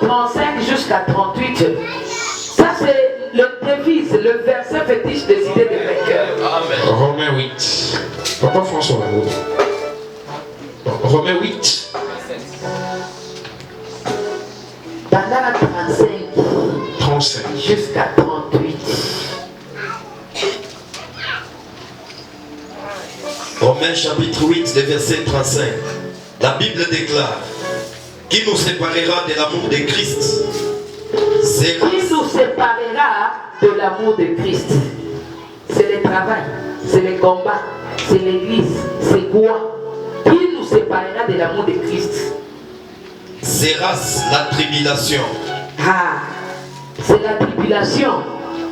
35 jusqu'à 38. Ça c'est le devise, le verset fétiche des idées des vainqueurs. Amen. Romains 8. Papa François. Romains 8. Dans la 35 jusqu'à 38. Romains chapitre 8, le verset 35. La Bible déclare: qui nous séparera de l'amour de Christ? Qui nous séparera de l'amour de Christ? C'est le travail, c'est le combat, c'est l'église, c'est quoi? Qui nous séparera de l'amour de Christ? Sera-ce la tribulation? Ah, c'est la tribulation,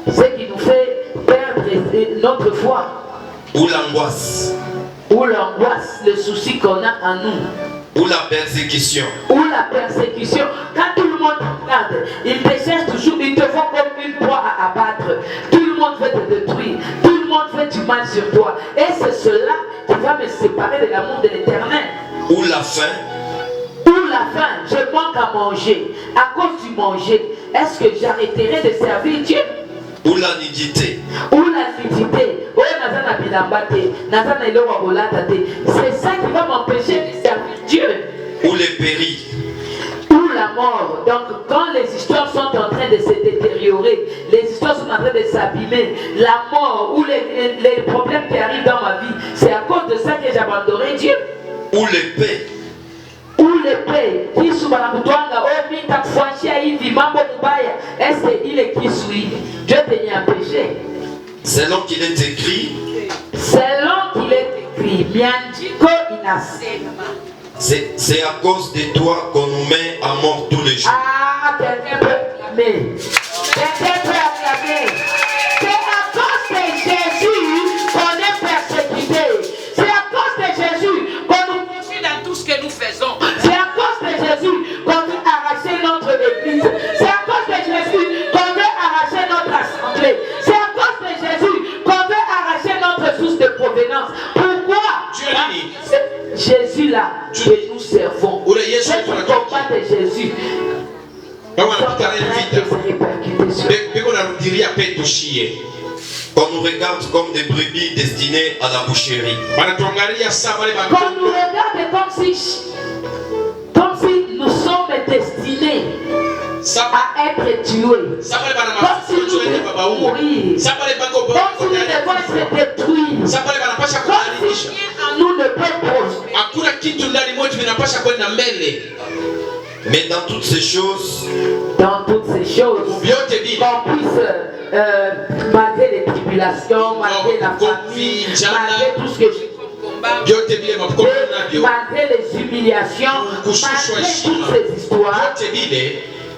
ce qui nous fait perdre notre foi. Ou l'angoisse? Ou l'angoisse, le souci qu'on a en nous. Ou la persécution? Ou la persécution. Quand tout le monde te regarde, il te cherche toujours, il te voit comme une proie à abattre. Tout le monde veut te détruire, tout le monde fait du mal sur toi. Et c'est cela qui va me séparer de l'amour de l'Éternel. Ou la faim? Ou la faim, je manque à manger. À cause du manger, est-ce que j'arrêterai de servir Dieu? Ou la nudité? Ou la nudité. C'est ça qui va m'empêcher de servir Dieu. Ou les périls? Ou la mort. Donc quand les histoires sont en train de se détériorer, les histoires sont en train de s'abîmer, la mort ou les problèmes qui arrivent dans ma vie, c'est à cause de ça que j'abandonnerai Dieu. Ou l'épée? Ou l'épée. Est-ce qu'il est qui suit? Dieu t'a empêché. Selon qu'il est écrit. Selon qu'il est écrit. C'est à cause de toi qu'on nous met à mort tous les jours. Ah, quelqu'un peut acclamer. Quelqu'un peut acclamer. C'est à cause de Jésus qu'on est persécuté. C'est à cause de Jésus qu'on nous poursuit dans tout ce que nous faisons. C'est à cause de Jésus qu'on veut arracher notre église. C'est à cause de Jésus qu'on veut arracher notre assemblée. C'est à cause de Jésus qu'on veut arracher notre source de provenance. Pourquoi? Jésus là que nous servons. C'est le combat de Jésus. Qu'on nous regarde comme des brebis destinées à la boucherie. Qu'on nous regarde comme si nous sommes destinés à être tués. Comme si nous devons mourir. Comme si nous devons être détruits. Comme si nous ne pouvons pas. Mais dans toutes ces choses, qu'on puisse, malgré les tribulations, malgré la famille, malgré tout ce que j'ai malgré les humiliations, malgré toutes ces histoires,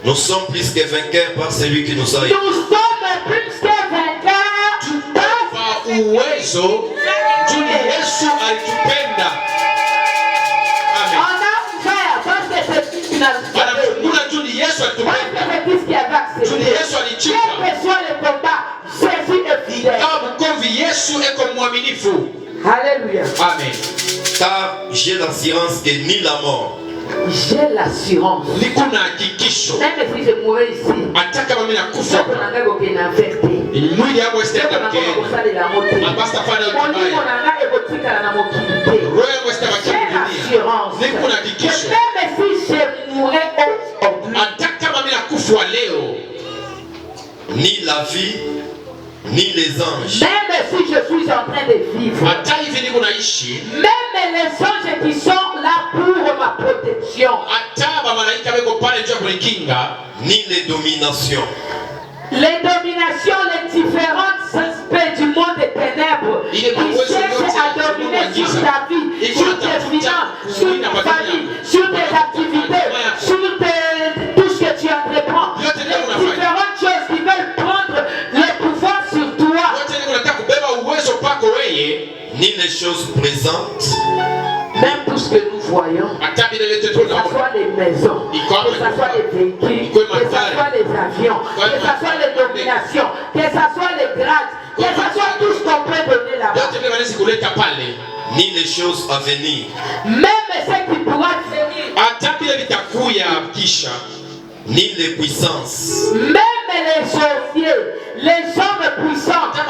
nous sommes plus que vainqueurs par celui qui nous a aimés. Nous sommes plus que vainqueurs par uwezo Juni Yesu alitupenda. Amen. Anafungula Juni Yesu alitupenda. Juni Yesu alichika. Kama mkomvi Yesu eko mwaminifu. Alléluia. Amen. Car j'ai l'assurance que ni la mort. J'ai l'assurance. Même si je mourais ici. Ni la vie, ni les anges. Même si je suis en train de vivre. Même les anges qui sont là pour ma protection. Ni les dominations. Les dominations, les différents aspects du monde des ténèbres qui cherchent à dominer sur ta vie, sur tes finances, sur ta famille, sur tes activités, sur tout ce que tu entreprends. Les différentes choses qui veulent prendre le pouvoir sur toi. Ni les choses présentes. Même tout ce que nous voyons, que ce soit les maisons, que ce soit les véhicules, que ce soit les avions, que ce soit les dominations, que ce soit les grades, que ce soit tout ce qu'on peut donner là-bas. Ni les choses à venir. Même ce qui pourra venir. ni les puissances, même les sorciers, les hommes puissants qui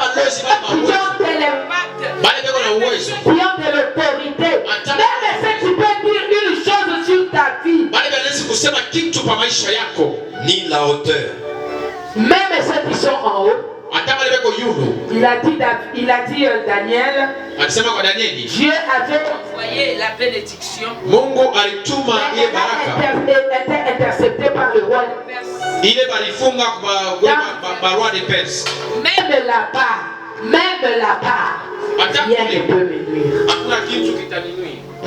ont de l'autorité, même si tu peux dire une chose sur ta vie, ni la hauteur, même ceux qui sont en haut. Il a dit Daniel, Dieu avait envoyé la bénédiction. été intercepté par le roi de Perse. Même là-bas, rien ne peut me nuire.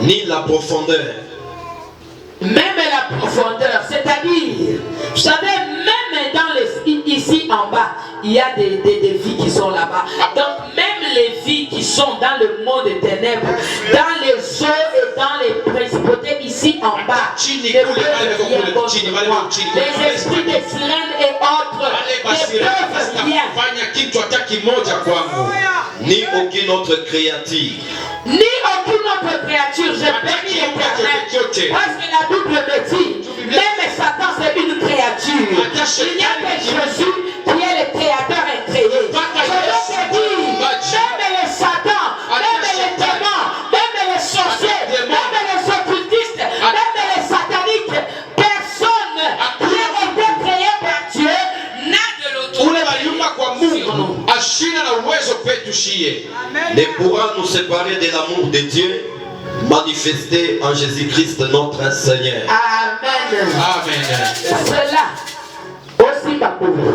ni la profondeur, Même la profondeur, c'est-à-dire, vous savez, même dans ici en bas, il y a des vies qui sont là-bas. Donc même les vies qui sont dans le monde des ténèbres, dans les eaux et dans les principautés ici en bas, ne peuvent rien contre moi. Les esprits des sirènes et autres ne peuvent rien. ni aucune autre créature, Ni aucune autre créature, je bénis l'Éternel. Parce que la Bible me dit, même Satan c'est une créature. Il n'y a que Jésus qui est le créateur incréé. Je te dis, même les Satans, même les démons, même les sorciers, même les occultistes, même les sataniques, personne qui a été créé par Dieu n'a de l'autorité. ne pourra nous séparer de l'amour de Dieu manifesté en Jésus-Christ notre Seigneur. Amen. Cela aussi ma pauvre.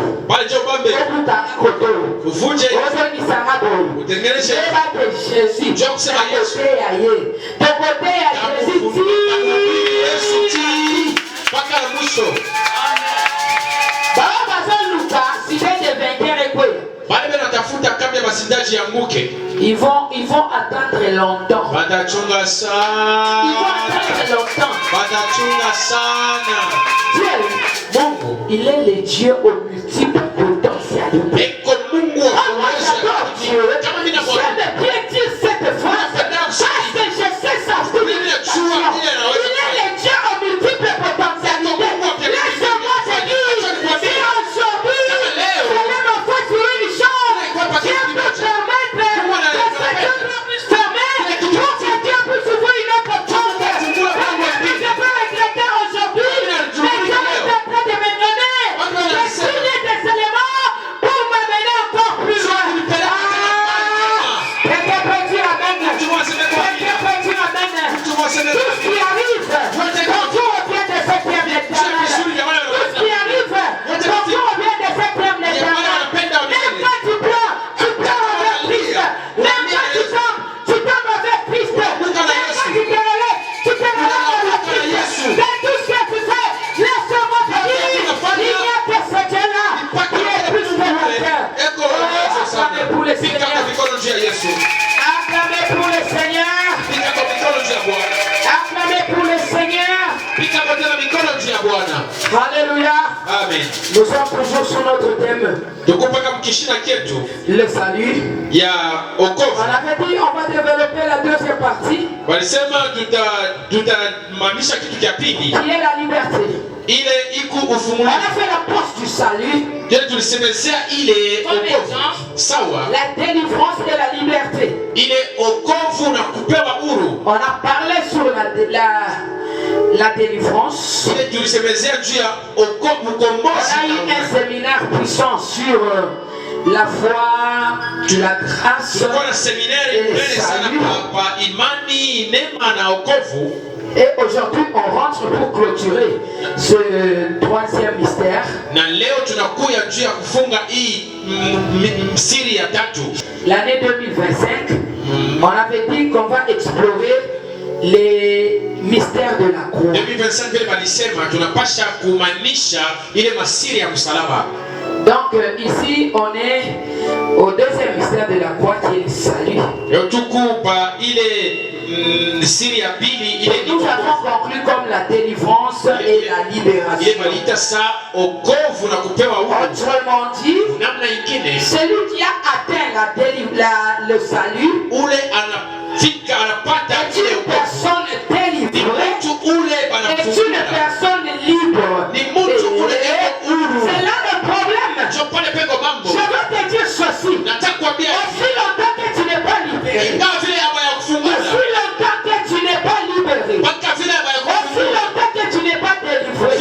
Ils vont attendre longtemps. Dieu, il est le Dieu aux multiples potentialités. J'adore Dieu. J'aime bien dire cette phrase parce que je sais sa signification. Il est le Dieu aux multiples potentialités. Laisse-moi te dire, si aujourd'hui, je lève ma foi sur une chose, Dieu peut permettre que ce Dieu puisse permettre pour que Dieu puisse ouvrir une autre porte. Je peux regretter aujourd'hui, mais Dieu est en train de me donner des signes et des éléments pour m'amener encore plus loin. Quelqu'un peut dire Amen. Quelqu'un peut dire Amen. Tout ce qui arrive, bonjour au bien de cette terre éternelle. Tout ce qui arrive, bonjour au bien de cette terre éternelle. Même quand tu pleures avec Christ. Même quand tu tombes avec Christ. Même quand tu te relèves, tu te relèves avec Christ. Mais tout ce que tu fais, laisse-moi te dire, il n'y a que ce Dieu-là qui est plus que mon cœur. Acclamez pour le Seigneur. Acclamez pour le Seigneur. Acclamez pour le Seigneur. Alléluia. Amen. Nous sommes toujours sur notre thème, le salut. On avait dit on va développer la deuxième partie, qui est la liberté. On a fait la porte du salut, comme exemple, la délivrance et la liberté. On a parlé sur la délivrance. On a eu un séminaire puissant sur la foi, la grâce et le salut. Et aujourd'hui, on rentre pour clôturer ce troisième mystère. L'année 2025, on avait dit qu'on va explorer les mystères de la croix. Donc ici, on est au deuxième mystère de la croix qui est le salut. Et nous avons conclu comme la délivrance et la libération. Autrement dit, celui qui a atteint le salut est une personne délivrée, est une personne libre. Je veux te dire ceci. Aussi longtemps que tu n'es pas libéré, aussi longtemps que tu n'es pas libéré, aussi longtemps que tu n'es pas délivré,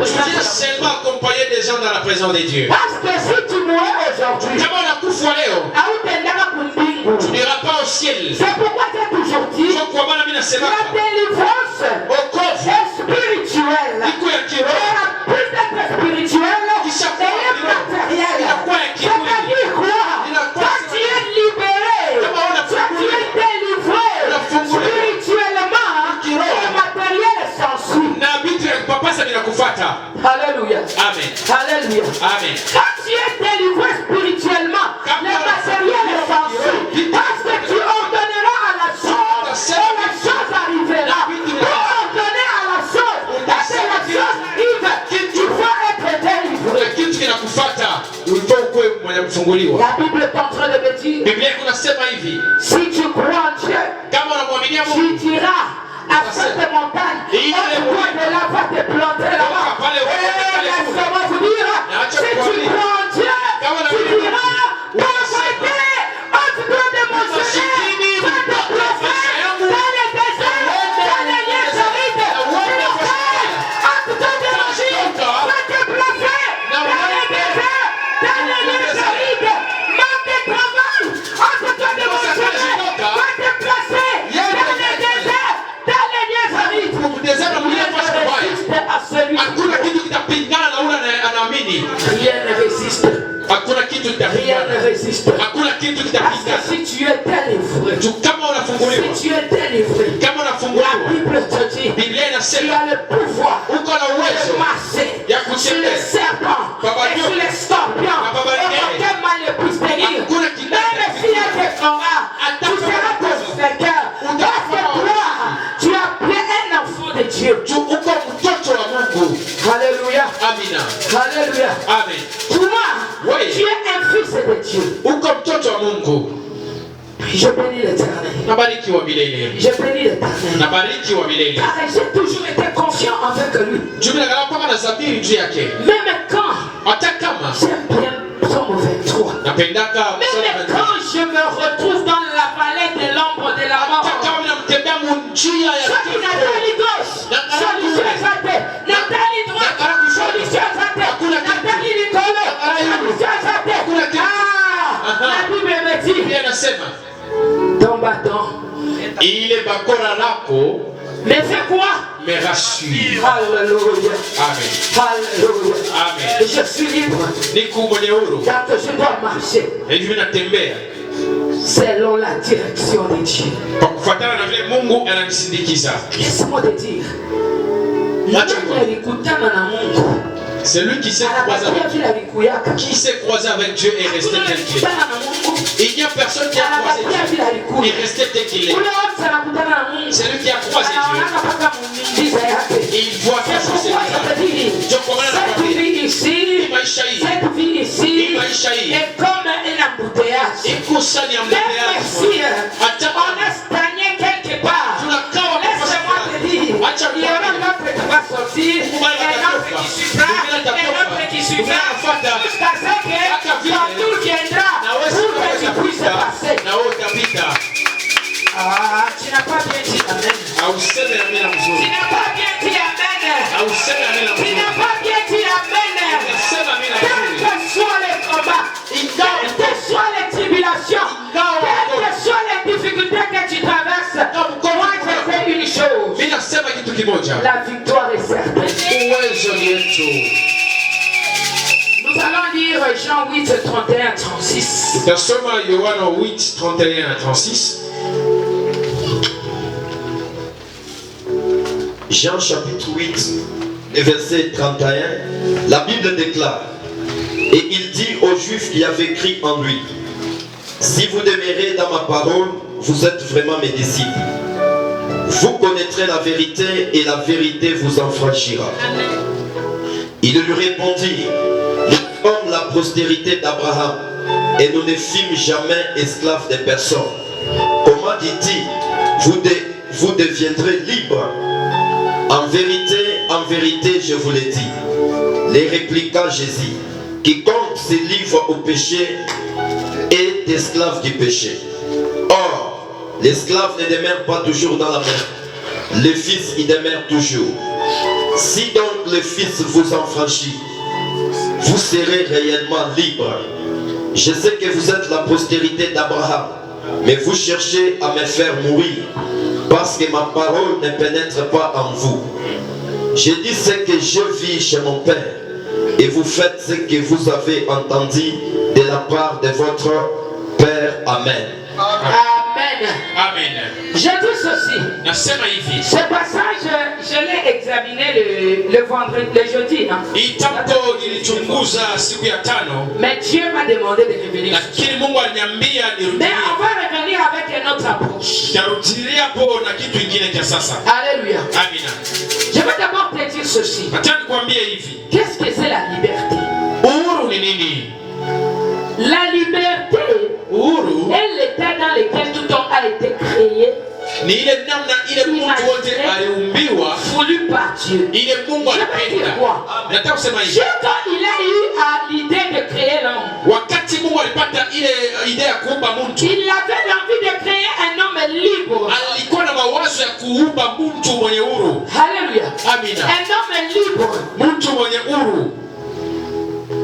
Tu es seulement accompagné des gens dans la présence de Dieu. parce que si tu mourais aujourd'hui, Tu n'iras pas au ciel. c'est pourquoi j'ai toujours dit la délivrance est spirituelle. Et la plus d'être spirituelle, elle est matérielle. C'est-à-dire quoi? Quand tu es libéré, quand tu es délivré spirituellement, le matériel s'ensuit. Alléluia. Amen. Alléluia. Amen. Quand tu es délivré spirituellement, le matériel s'ensuit. Parce que tu ordonneras à la chose et la chose arrivera. Pour ordonner à la chose et que la chose arrive, tu vas être délivré. Kitu kinakufata ulikuwa ukwe mwenye kufunguliwa. La Bible est en train de me dire, Biblia kunasema hivi, si tu crois en Dieu, kama unamwaminia Mungu, tu diras à cette montagne, on de là va te planter là-bas. Et laisse-moi vous dire, si tu crois en Dieu, tu diras, pauvreté, entre-toi de mon soleil, va te placer dans les déserts, dans les lieux arides, entre-toi de mon gîte, va te placer dans les déserts, dans les lieux arides, manque de travail, entre-toi de mon soleil, va te placer dans les déserts, dans les lieux arides. À celui hakuna kitu kitapingana na ule anaamini. rien ne résiste. Hakuna kitu Rien ne kitapingana. résiste. Hakuna kitu Parce que kitapingana. si tu es délivré, Tu kama unafunguliwa, si tu es délivré, kama la unafunguliwa, Bible te dit, Biblia tu inasema as le pouvoir uko na de uwezo marcher ya sur kutembea. les serpents et sur les scorpions. Et aucun mal ne puisse tenir. Hakuna kitu Même si elle te fera, tu seras ton vainqueur. Parce que toi, tu as appelé un enfant de Dieu. uko mtoto wa Mungu. Alléluia. Amina. Alléluia. Amen. Toi, Oui. tu es un fils de Dieu. Uko mtoto wa Mungu. Je bénis l'Éternel. Nabariki wa milele. Je bénis l'Éternel. Nabariki wa milele. Car j'ai toujours été confiant avec lui. Jumla kama paka na zabiri juu yake. Même quand Hata kama j'aime bien Psaume 23. napendaka Même quand je me retrouve dans la vallée de l'ombre de la mort. hata kama namtembea munjia ya Soit qui Nathalie gauche, solution santé. Nathalie droite, solution santé. Nathalie Nicolo, solution santé. Ah, la Bible me dit, Biblia inasema ton bâton. ile bakora lako Mais fais quoi? me rassure. Alléluia. Amen. Alléluia. Amen. Et je suis libre. Niko mwenye huru. Quand je dois marcher Hivi natembea selon la direction de Dieu. kwa kufuatana na vile Mungu ananisindikiza. Laisse-moi te dire. Nani alikutana na Mungu? Celui qui s'est croisé Anapatia avec vile alikuyaka. qui s'est croisé avec Dieu est resté Kuna tel qu'il est. alikutana na Mungu. Il n'y a personne qui a croisé Anapatia vile Dieu. Il alikuya. est resté tel qu'il est. Ule wote anakutana na Mungu. Celui qui a croisé Dieu, Anaonaka mpaka muujiza yake. il voit C'est quelque chose. pourquoi je te dis, Je comprends la cette parole. vie ici, Hii maisha hii, cette vie ici hii maisha hii est comme un embouteillage. ikusani ya Même mtemeaji. si Hata on est stagné quelque part, tunakaa laisse-moi te dire, Acha il y aura un autre qui va sortir, un autre qui suivra, un autre qui suivra, jusqu'à ce que ton tour viendra pour que tu puisses passer. na wewe utapita. Ah, tu n'as pas bien dit Amen. Auseme amina Tu mzuri. n'as pas bien dit Amen. Auseme amina Tu mzuri. n'as pas bien dit Amen. Sema amina Quels mzuri. que soient les combats, quelles que soient les tribulations, quelles que soient les difficultés que tu traverses, moi je sais une chose, Mimi nasema kitu kimoja. la victoire est certaine. Uwezo ni wetu. Nous allons lire Jean 8, 31, 36. Tutasoma Yohana 8, 31 à 36. Jean chapitre 8, et verset 31, la Bible déclare, et il dit aux Juifs qui avaient cru en lui, si vous demeurez dans ma parole, vous êtes vraiment mes disciples. Vous connaîtrez la vérité et la vérité vous affranchira. Il lui répondit, nous sommes la postérité d'Abraham et nous ne fûmes jamais esclaves de personne. Comment dit-il, vous deviendrez libres? En vérité, vérité, je vous l'ai dit, les répliqua Jésus, quiconque se livre au péché est esclave du péché. Or, l'esclave ne demeure pas toujours dans la mer, le Fils y demeure toujours. Si donc le Fils vous enfranchit, vous serez réellement libre. Je sais que vous êtes la postérité d'Abraham, mais vous cherchez à me faire mourir, parce que ma parole ne pénètre pas en vous. Je dis ce que je vis chez mon Père, et vous faites ce que vous avez entendu de la part de votre Père. Amen. Amen. Amen. Je dis ceci. Ce passage, je l'ai examiné le vendredi, le jeudi. Hein. Mais Dieu m'a demandé de revenir. Mais on va revenir avec une autre approche. Alléluia. Je vais d'abord te dire ceci. Qu'est-ce que c'est la liberté? La liberté est l'état dans lequel tout homme a été créé, voulu par Dieu. Je veux dire quoi? Dieu, quand il a eu l'idée de créer l'homme, il avait l'envie de créer un homme libre. Alléluia. Un homme libre.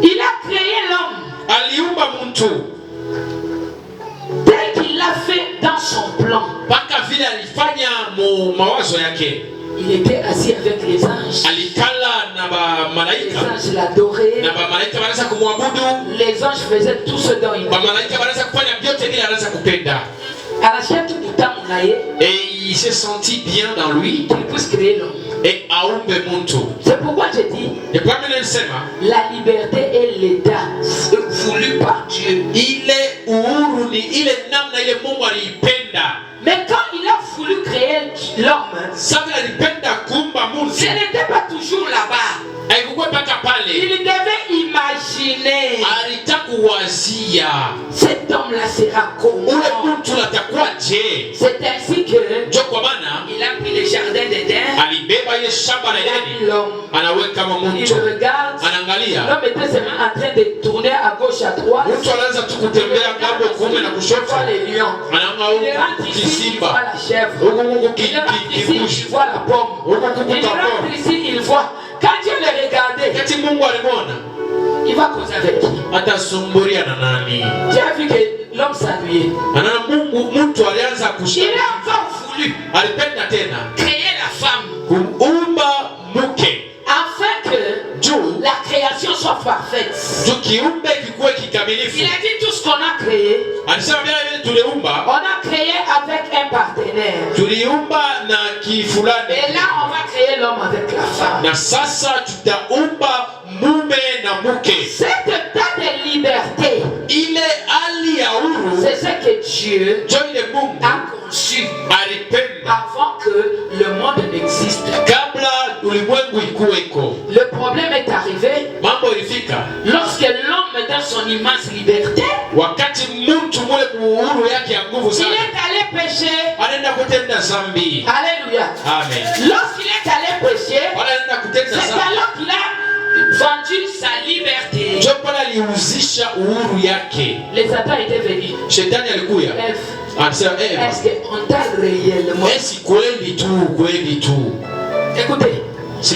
Il a créé l'homme tel qu'il l'a fait dans son plan. Il était assis avec les anges. Les anges l'adoraient. Les anges faisaient tout ce dont il voulait. À la chef du temps, et il s'est senti bien dans lui. Qu'il puisse créer l'homme. Et c'est pourquoi je dis la liberté est l'état voulu par Dieu. Mais quand il a voulu créer l'homme, ce n'était pas toujours là-bas. Il devait imaginer cet homme-là sera comment. C'est ainsi que il a pris le jardin d'Éden. L'homme, il regarde, l'homme était seulement en train de tourner à gauche, à droite. Il voit les lions. Il rentre ici, il voit la chèvre. Il rentre ici, il voit la pomme. Il rentre ici, il voit. Quand Dieu le regardait, il va causer avec qui? Dieu a vu que l'homme s'ennuyait. Il a encore voulu créer la femme afin que la création soit parfaite. Il a dit tout ce qu'on a créé, on a créé avec un partenaire. Et là on va créer l'homme avec la femme. Cet état de liberté, c'est ce que Dieu a conçu avant que le monde n'existe. Le problème est arrivé lorsque l'homme dans son immense liberté, il est allé pécher. Alléluia. Lorsqu'il est allé pécher, c'est alors qu'il a vendu sa liberté. Les Satan étaient venus. Est-ce qu'on t'a réellement? Écoutez. Est-ce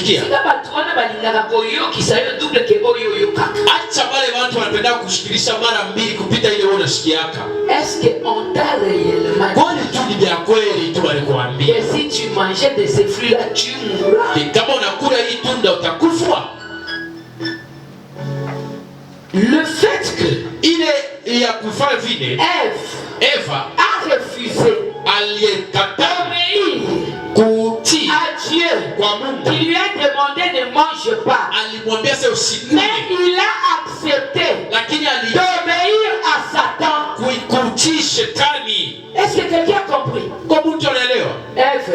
qu'on t'a réellement? Et si tu mangeais de ces fruits-là, tu mourras. Le fait que Ève a refusé d'obéir à Dieu qui lui a demandé ne mange pas, mais il a accepté d'obéir à Satan. Est-ce que quelqu'un a compris? Ève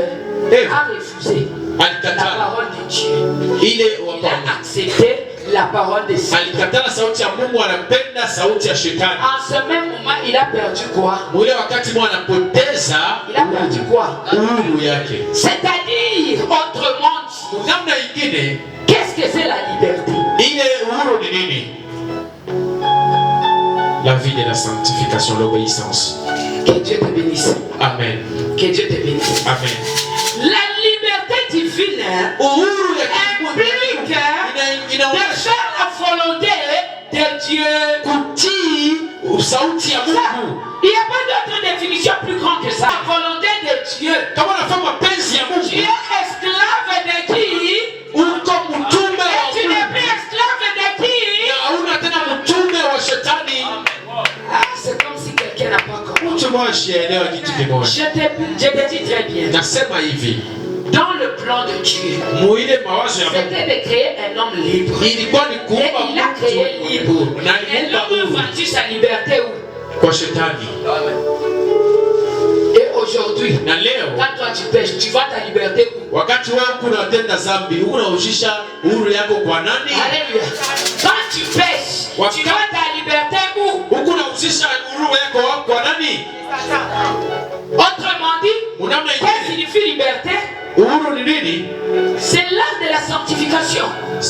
a refusé la parole de Dieu. Il a accepté la parole de Satan. En ce même moment, il a perdu quoi? Il a perdu quoi? C'est-à-dire, autrement dit, namna ingine, qu'est-ce que c'est la liberté? ile uhuru ni nini? La vie de la sanctification, l'obéissance. Que Dieu te bénisse. Amen. Que Dieu te bénisse. Amen. La liberté divine Uhuru ya implique de faire la volonté de Dieu. kutii sauti ya Mungu. Il n'y a pas d'autre définition plus grande que ça. La volonté de Dieu. Kama unafanya mapenzi ya Mungu, Tu es esclave de qui? uko mtume wa Et tu n'es Mungu. plus esclave de qui? Na hauna tena mtume wa shetani. Ah, c'est comme si quelqu'un n'a pas compris. Mtu mmoja asielewe kitu kimoja. Je te dis très bien. Nasema hivi, Dans le plan de Dieu, muile mawazo ya Mungu c'était de créer un homme libre. ilikuwa ni Et kuumba il a créé mtu libre. na Et aliumba l'homme a huru vendu sa liberté où? kwa shetani. Et aujourd'hui, Na leo quand toi tu pêches, tu vas ta liberté où? wakati wewe unatenda dhambi, unaushisha uhuru yako kwa nani? Alléluia. Quand tu pêches, tu vas ta liberté où? Huku unahusisha uhuru yako kwa nani? Autrement dit, Unamna qu'est-ce qui ingine, signifie liberté? uhuru ni nini? C'est l'art de la sanctification.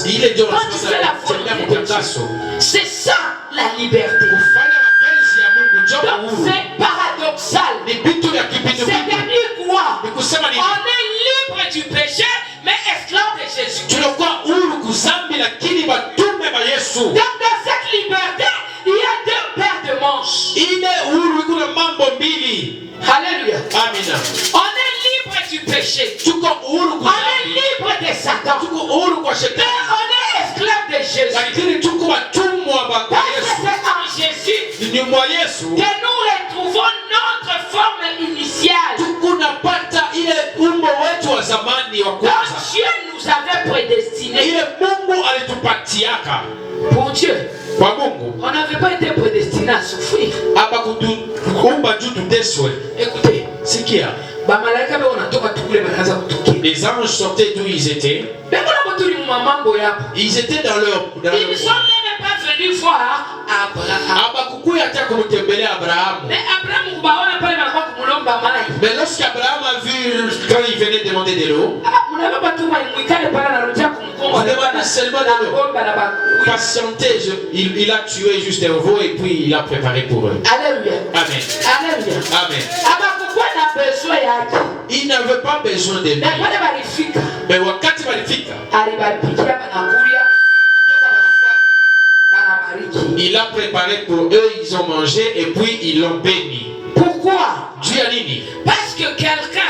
Ile ndio Quand tu fais la tunasema volonté de mtakaso. Dieu, c'est ça la liberté. Kufanya mapenzi ya Mungu ndio Donc uhuru. c'est paradoxal. Ni vitu vya kipindi C'est vipi. de dire quoi? Ni kusema ni On est libre du péché, mais esclave de Jésus. tunakuwa huru kuzambi lakini batume ba Yesu. Donc dans cette liberté, il y a deux paires de manches. Ile uhuru iko na mambo mbili. Alléluia. Amina. On est libre du péché. Tuko uhuru On est kuzambi. libre de Satan. Tuko uhuru kwa Mais shetani. on est esclave de Jésus. Lakini tuko watumwa ba kwa Parce que Yesu. c'est en Jésus Ni mwa Yesu. que nous retrouvons notre forme initiale. Tukunapata ile umbo wetu wa zamani wa Donc kwanza. Dieu nous avait prédestinés. Ile Mungu alitupatiaka. Pour Dieu, Kwa Mungu on n'avait pas été prédestinés à souffrir. hapa kuumba juu tuteswe. Écoutez, Sikia. bamalaika be wanatoka tukule banaanza kutukia. Les anges sortaient d'où ils étaient. Beko na botu ni mamambo yapo. Ils étaient dans leur Ils ne sont même pas venus voir Abraham. Habakukuya hata kumtembelea Abrahamu. Mais Abraham kubaona pale banakuwa kumulomba mai. Mais lorsqu'Abraham a vu quand il venait demander de l'eau, Ah, mnabeba batu mai mwikale pale na rudia kumkongo. On demande seulement de l'eau. Ngomba na ba. patientez, il a tué juste un veau et puis il a préparé pour eux. Alléluia. Amen. Alléluia. Amen. Abakukuwa na besoin yake. Il n'avait pas besoin de lui. Mais pale balifika. Mais wakati walifika, Alibapikia banakulia. il a préparé pour eux, ils ont mangé et puis ils l'ont béni. Pourquoi? Dieu a dit, Parce que quelqu'un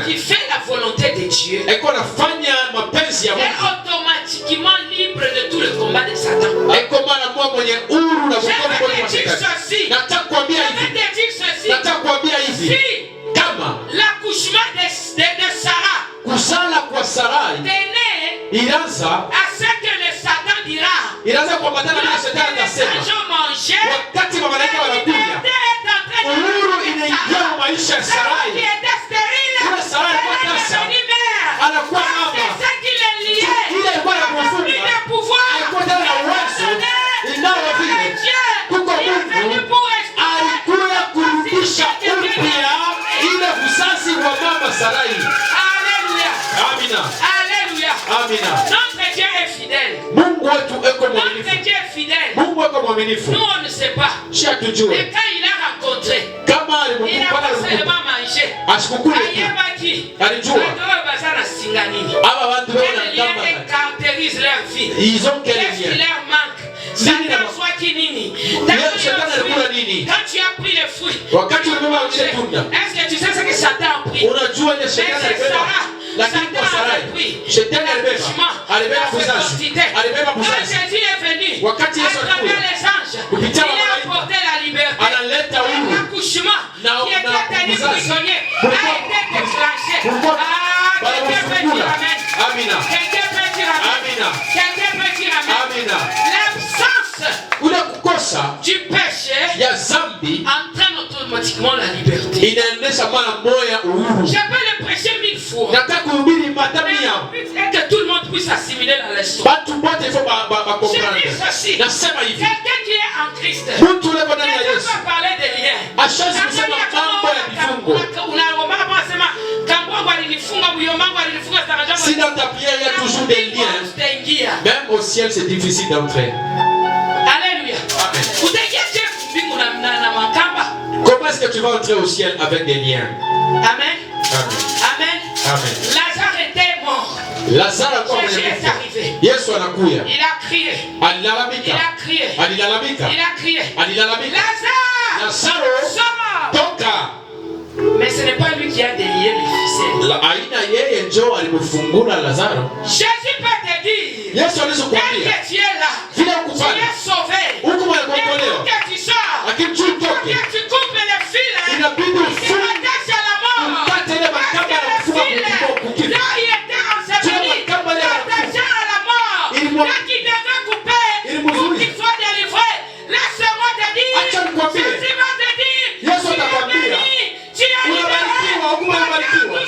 qui fait la volonté de Dieu et qu'on a fanya mapenzi ya est Mungu. automatiquement libre de tout le combat de Satan. Et comment la moi mwenye huru na Je mkono vais kwa te dire shetani. ceci. Nataka kuambia Je vais hivi. te dire ceci. Nataka kuambia hivi. Si Kama l'accouchement de Sarah kuzala kwa Sarai tenait ilianza à ce que le Satan dira, ilianza kuambatana na lorsque shetani les atasema anges ont mangé, wakati malaika wanakuja l'humanité est en train de uhuru mourir de inaingia Sarah. maisha ya Sarah qui Sarai. était stérile, Ule Sarai alikuwa elle est tasa. devenue mère. Anakuwa Parce que mama. ce qui les liait, Ile ilikuwa ya avait kufunga. plus de pouvoir. Alikuwa tena na uwezo. Ingawa vile kuko Mungu alikuja kurudisha upya ile uzazi wa mama Sarai. Alléluia. Amina. Alléluia. Amina. Notre Dieu est fidèle. Mungu wetu eko Notre mwaminifu. Dieu est fidèle. Mungu eko mwaminifu. Nous, on ne sait pas. Si hatujue Et quand il a rencontré, kama il n'a alimkupa pas alimkupa seulement mangé. asikukule tu. Ayebaki. Alijua Bato bazana singa nini. aba watu Quel wana lien kama caractérise leur vie? ils ont quel Qu'est-ce qui lien. leur manque? Nini Satan na- soit qui nini? Shetani alikula nini? Quand tu as pris les fruits, Wakati ulibeba ile tunda. est-ce que tu sais ce que Satan a pris? Unajua ile Mais shetani c'est alibeba. Sarah. Lakini kwa Satan Sarai avait pris shetani alibeba. l'accouchement, Alibeba la buzazi. fécondité. Alibeba Quand buzazi. Jésus est venu, Wakati Yesu à travers alikuja, les anges, kupitia il a malaika, apporté la liberté. analeta Et uhuru. l'accouchement Na- qui était na tenu buzazi. prisonnier a Pourquoi- été déclenché. pourquoi- Ah, quelqu'un peut dire Bala amen. Amina. Quelqu'un peut dire amen. Amina. Quelqu'un peut dire amen. Amina. L'absence Ule kukosa du péché ya zambi entraîne automatiquement la liberté. inaendesha mara moya uhuru. Je peux le prêcher 1000 fois. Nataka kuhubiri Mais matamia. le but est que tout le monde puisse assimiler la leçon. Watu wote faut Je comprendre. dis ceci. Nasema hivi. Quelqu'un qui est en Christ Mtu ule kwa ndani ya ne peut Yesu. pas parler de liens. Ashazi kusema mambo ya vifungo. Si dans ta prière il y a toujours des liens, même au ciel c'est difficile d'entrer. Alléluia. Amen. Amen. Comment est-ce que tu vas entrer au ciel avec des liens? Amen. Amen. Amen. Amen. Lazare était mort. Lazare Jésus est arrivé. Yesu anakuya. Il a crié. Alilalamika. Il a crié. Alilalamika. Il a crié. Alilalamika. Lazare, sors. Toka. Mais ce n'est pas lui qui a délié les ficelles. Aina yeye njo alimfungula Lazaro. Jésus peut te dire. Yesu alizokuambia. Que tu es là. Vile Tu ukufanya. es sauvé. Huku Mais mwakombolewa. pour que tu sors. Lakini tu Pour utoke. que tu coupes les fils. Inabidi Tu ufunge. rattaches à la mort. Ukate ile Parce makamba que ya kufunga les fils, kukifa. là il était enseveli. Rattaché à la mort. Là qui devait couper. Pour qu'il soit délivré. Laisse-moi te dire. Acha nikwambie. Jésus va te dire. Yesu atakwambia. Tu es libéré. Unabarikiwa, huku umebarikiwa.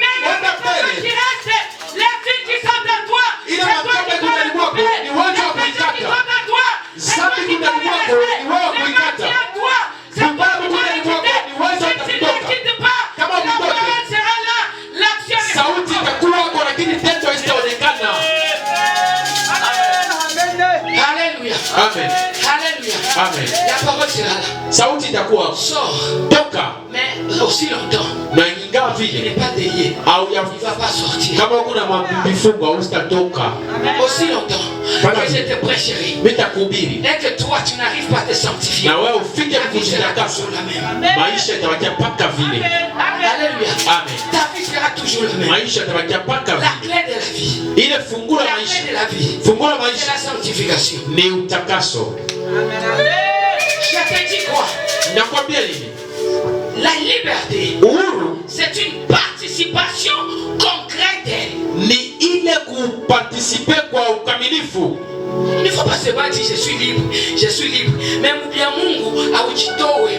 Mais les personnes qui restent, les filles qui sont en toi, Ile c'est toi makamba qui iko dois ndani les mwako, couper. ni wewe Les wa péchés qui kuikata. sont en toi, c'est toi Dhambi qui iko dois ndani les mwako, laisser. ni wewe wa Les kuikata. maladies en toi, c'est toi Sababu qui dois ndani les mwako, quitter. ni wewe Si tu ne utatoka. les quittes pas, Kama la utoke. parole sera là, l'action est Sauti itakuwako lakini tendo haitaonekana. Alléluia. Amen. Alléluia. Amen. La parole sera là. Sauti itakuwa Sors. toka Mais aussi longtemps, na ingawa il n'est vile pas délié. au Il ne va pas sortir. kama kuna mifungo hautatoka. Aussi longtemps que je te prêcherai. Mitakuhubiri Et que toi, tu n'arrives pas à te sanctifier. na wewe ufike Ta vie sera kujitakasa, toujours la même. maisha itabakia paka vile. Alléluia. Amen. Ta vie sera toujours la même. Maisha itabakia paka La vile. clé de la vie. Ile fungu la La clé maisha, de la vie. fungu la C'est maisha la sanctification. ni utakaso. Je te dis quoi? Nakwambia nini? La liberté, Uhuru c'est une participation concrète. ni ile kupartisipe kwa ukamilifu. Il ne faut pas se battre, je suis libre, je suis libre. Mais bien Mungu aujitoe.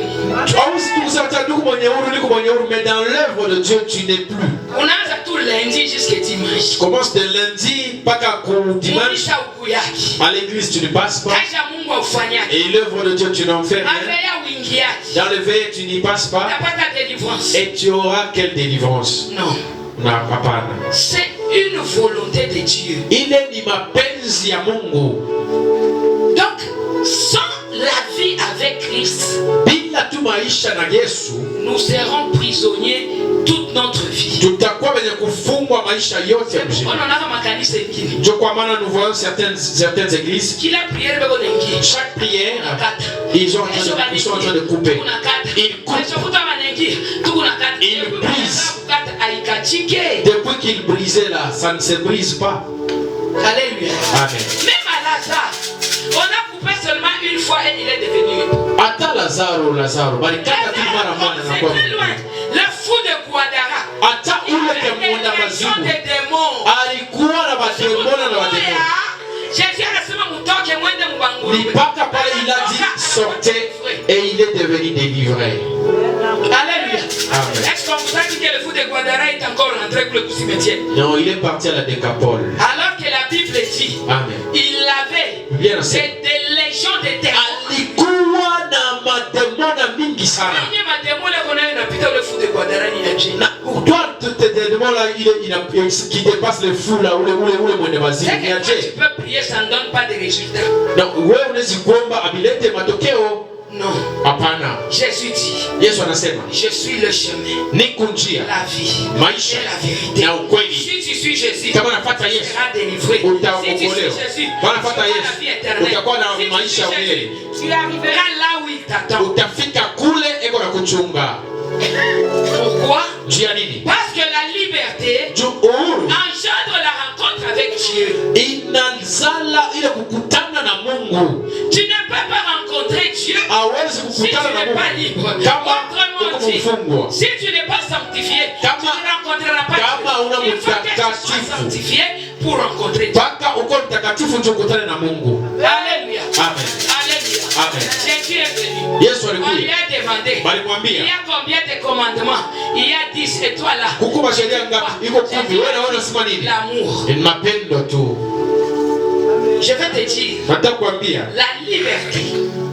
Hauwezi tu kusema tena niko mwenye huru, niko mwenye huru, mais dans l'œuvre de Dieu tu n'es plus. Unaanza tout lundi jusqu'à dimanche. Commence de lundi mpaka ku dimanche. Fundisha huku yake. À l'église tu ne passes pas. Kaja Mungu aufanyake. Et l'œuvre de Dieu tu n'en fais rien. Aveya wingi yake. Dans le veille tu n'y passes pas. Utapata délivrance. Et tu auras quelle délivrance? Non. Na hapana. C'est une volonté de Dieu. Ile ni mapenzi ya Mungu. Donc, sans la vie avec Christ, Bila tu maisha na Yesu, nous serons prisonniers toute notre vie. tutakuwa wenye kufungwa maisha yote ya On mzima. en a makanisa ingine. Ndio kwa maana nous voyons certaines églises, Kila prière beko nengi. chaque prière, Unakata. ils sont en train de couper. Unakata. Ils coupent. Unashafuta manengi. Tukunakata. Ils brisent. Kukata haikatike. Depuis qu'ils brisaient là, ça ne se brise pas. Alléluia. Amen. Même à Lazare, on a coupé seulement une fois et il est devenu libre. Hata Lazaro, balikata tu mara moja na C'est kwa. très loin. Le fou de Guadara. Hata Il ule avait kemunda des légions mazimu de démons. alikuwa na bademona na bademona. Jésus anasema mtoke mwende mbanguni. Mpaka pale il a dit sortez et il est devenu délivré. Alléluia. Amen. Est-ce qu'on vous a dit que le fou de Guadara est encore rentré pour le cimetière? Non, il est parti à la Décapole. Alors que la Bible dit, Amen. il avait Bien aussi. des légions de démons. Alikuwa na mademona mingi sana. Kwenye mademo le konayo napita ule fou de Guadara ni aje. Na toi tes démons là qui dépasse le fou là ule mwende mazimu C'est ni que quand aje. tu peux prier, ça ne donne pas de résultats. Na wewe unaweza kuomba abilete matokeo. Non. Hapana. Jésus dit, Yesu anasema je suis le chemin, niko njia, la vie maisha et la vérité. na ukweli. Si tu suis Jésus, Kama unafuata tu Yesu seras délivré. Si tu suis utaokolewa. Jésus, tu Kama auras unafuata la Yesu vie éternelle. utakuwa na Si tu maisha suis ya Jésus, milele. tu arriveras là où il t'attend. Utafika kule eko na kuchunga. Pourquoi? Juu ya nini? Parce que la liberté Juu uhuru engendre la rencontre avec Dieu. inazala ile kukutana na Mungu. Tu ne peux pas rencontrer Dieu Hawezi si tu kukutana na n'es pas Mungu libre. kama Autrement uko dit, mfungwa. si tu n'es pas sanctifié, tu Kama- ne rencontreras pas kama una Dieu. Il faut que tu sois mtakatifu. sanctifié pour rencontrer Dieu. Mpaka uko mtakatifu ndio ukutane na Mungu. Alléluia. Amen. Alléluia. Amen. Jésus est venu. Yesu On lui alikuja. a demandé, il Walimwambia, y a combien de commandements? Il y a 10 et toi là. kukuba sheria ngapi? Iko 10. Wewe na wewe unasema nini? L'amour. Ni mapendo tu. Je vais te dire, Nataka kuambia la liberté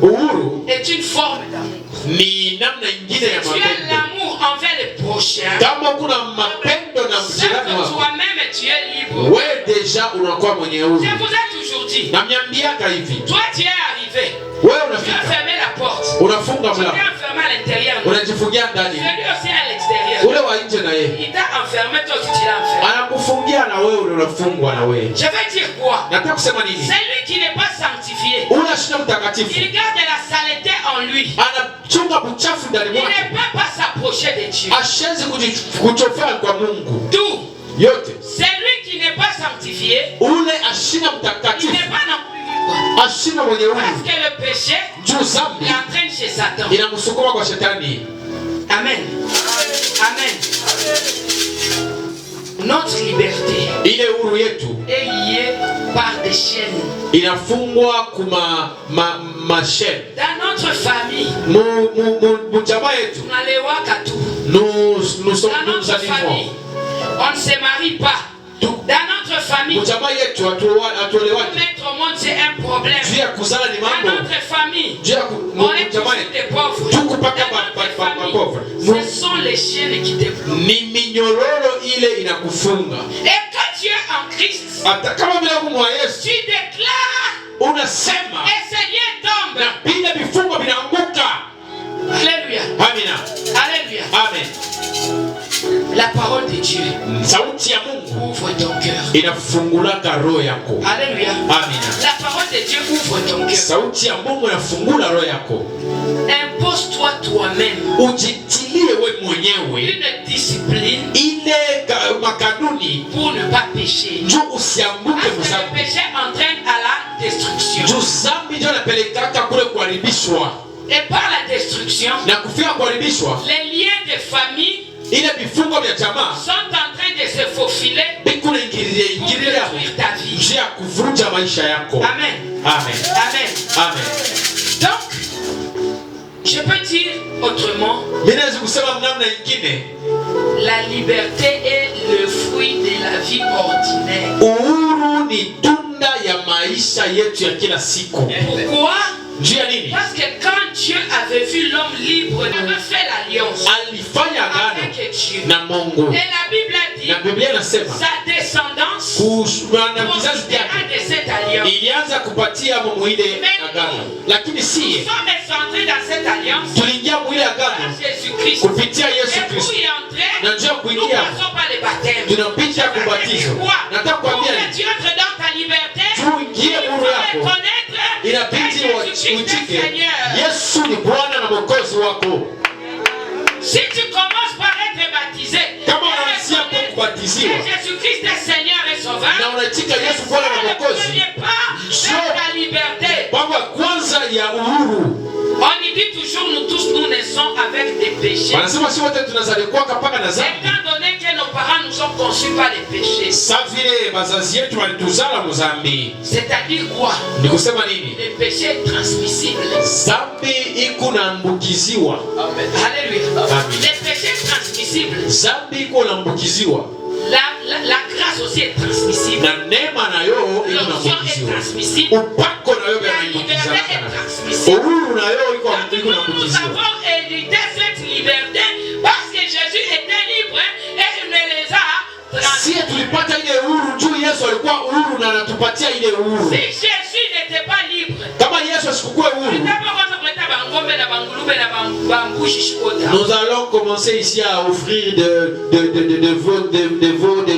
uhuru est une forme d'amour. ni namna nyingine ya Tu as mapendo. l'amour envers les prochains, kama kuna mapendo na c'est mjirani que wako, toi-même tu es libre. wewe deja unakuwa mwenye huru. Je vous ai toujours dit, Na miambiaka hivi, toi tu es arrivé, wewe tu as unafika, fermé la porte, unafunga tu t'es mlango, enfermé à l'intérieur. unajifungia ndani, Celui aussi à l'extérieur. ule wa nje na yeye Il t'a enfermé, toi aussi tu l'as enfermé. anakufungia na wewe unafungwa na wewe. Je veux dire quoi? Nataka kusema nini? Celui qui n'est pas sanctifié, Una shida mtakatifu, il garde la saleté en lui. anachunga buchafu ndani Il ne mwake, peut pas s'approcher de Dieu. ashenzi kuchofea kwa Mungu Tout. yote. Celui qui n'est pas sanctifié, Ule ashina il mtakatifu, n'est pas non plus libre. ashina mwenye Parce huru, que le péché juu zambi l'entraîne chez Satan. inamsukuma kwa shetani. Amen. Amen. Notre liberté Ile huru yetu est liée par des chaînes. inafungwa kuma masheni Dans notre famille, mujamaa yetu. tunalewaka tu. Nous Dans sommes notre famille, on ne se marie pas. Dans notre famille, mujamaa yetu atuolewake mettre au monde c'est un problème. juu ya kuzala ni Dans mambo notre famille, juu ya on est tous mujamaa des yetu pauvres. tu kupaka Dans notre famille, pauvre. ce sont les chaînes qui te bloquent. Ni minyororo ile inakufunga. Et quand tu es en Christ, Hata kama bila kumwa Yesu tu déclares unasema et ces liens tombent. na bila vifungo vinaanguka. Alléluia. Amina. Alléluia. Amen. La parole de Dieu Sauti ya Mungu ouvre ton cœur. inafungulaka roho yako. Alléluia. Amina. La parole de Dieu ouvre ton cœur. Sauti ya Mungu inafungula roho yako. Impose-toi toi-même Ujitilie we mwenyewe une discipline ile makanuni pour ne pas pécher. juu usianguke Parce que le mzambi. péché entraîne à la destruction. Juu zambi ndio napelekaka kule kuharibishwa Et par la destruction, na kufika kuharibishwa, les liens de famille ile vifungo vya jamaa sont en train de se faufiler bikuna pour ingilia détruire ta vie. njia ya kuvunja maisha yako. Amen. Amen. Amen. Amen. Donc, je peux dire autrement, Mimi naweza kusema namna nyingine, la liberté est le fruit de la vie ordinaire. uhuru ni tunda ya maisha yetu ya kila siku. Pourquoi? Juu ya nini? Parce que quand Dieu avait vu l'homme libre, il avait fait l'alliance Alifanya agano avec Dieu. na Mungu. Et la Bible a dit, Na Biblia inasema sa descendance kushana kizazi profitera chake de cette alliance. ilianza kupatia Mungu ile agano, lakini Nous si sommes entrés dans cette alliance tuliingia mwile par agano Jésus-Christ. kupitia Yesu Et pour Kristo, y entrer, na njia nous kuingia passons par le baptême. tunapita kubatizo. Nataka Pour kuambia que nini? tu entres dans ta liberté, Tuingie il huru faut yako, reconnaître inabidi que Jésus-Christ est uitike Seigneur. Yesu ni Bwana na Mwokozi wako. Si tu commences par être baptisé, Kama et unaanzia kwa reconnaître kubatiziwa que Jésus-Christ est Seigneur et Sauveur, na unaitika Yesu c'est Bwana na le Mwokozi, premier pas vers ta liberté. mambo ya kwanza ya uhuru. On y dit toujours, nous tous, nous naissons avec des péchés. Wanasema si wote tunazaliwa mpaka na dhambi. Étant donné que nos parents nous ont conçus par les péchés. Sa vile wazazi yetu walituzala muzambi. C'est-à-dire quoi? Ni kusema nini? Le péché est transmissible. Zambi iko naambukiziwa. Alléluia. Amen. Le péché est transmissible. Zambi iko naambukiziwa. La grâce aussi est transmissible. Na neema nayo iko L'onction est naambukiziwa. transmissible. Upako nayo La liberté yanaambukizana. est transmissible. Uhuru nayo iko Donc nous naambukiziwa. avons hérité cette liberté parce que Jésus était libre et il me les a Si transmis. tulipata ile uhuru juu Yesu alikuwa uhuru na anatupatia ile uhuru. Si Jésus n'était pas libre, Kama Yesu asikukuwe uhuru, nous allons commencer ici à offrir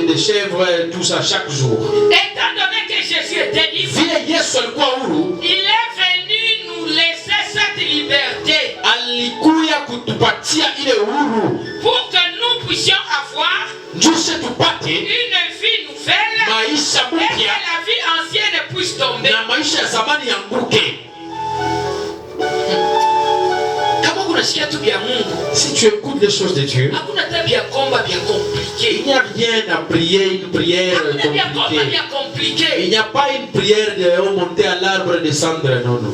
des chèvres, tout ça chaque jour. étant donné que Jésus était libre, Vile Yesu alikuwa uhuru, il est venu nous laisser cette liberté alikuya kutupatia ile uhuru pour que nous puissions avoir jushe tupate une vie nouvelle maisha et que mpya la vie ancienne puisse tomber. na maisha ya zamani yanguke. Kama kunasikia tu vya Mungu, Si tu écoutes les choses de Dieu, hakuna hata vya komba vya il compliqué. n'y a rien à prier, une prière Hakuna vya komba compliquée. vya compliqué. Il n'y a pas une prière de monter à l'arbre et descendre, non, non.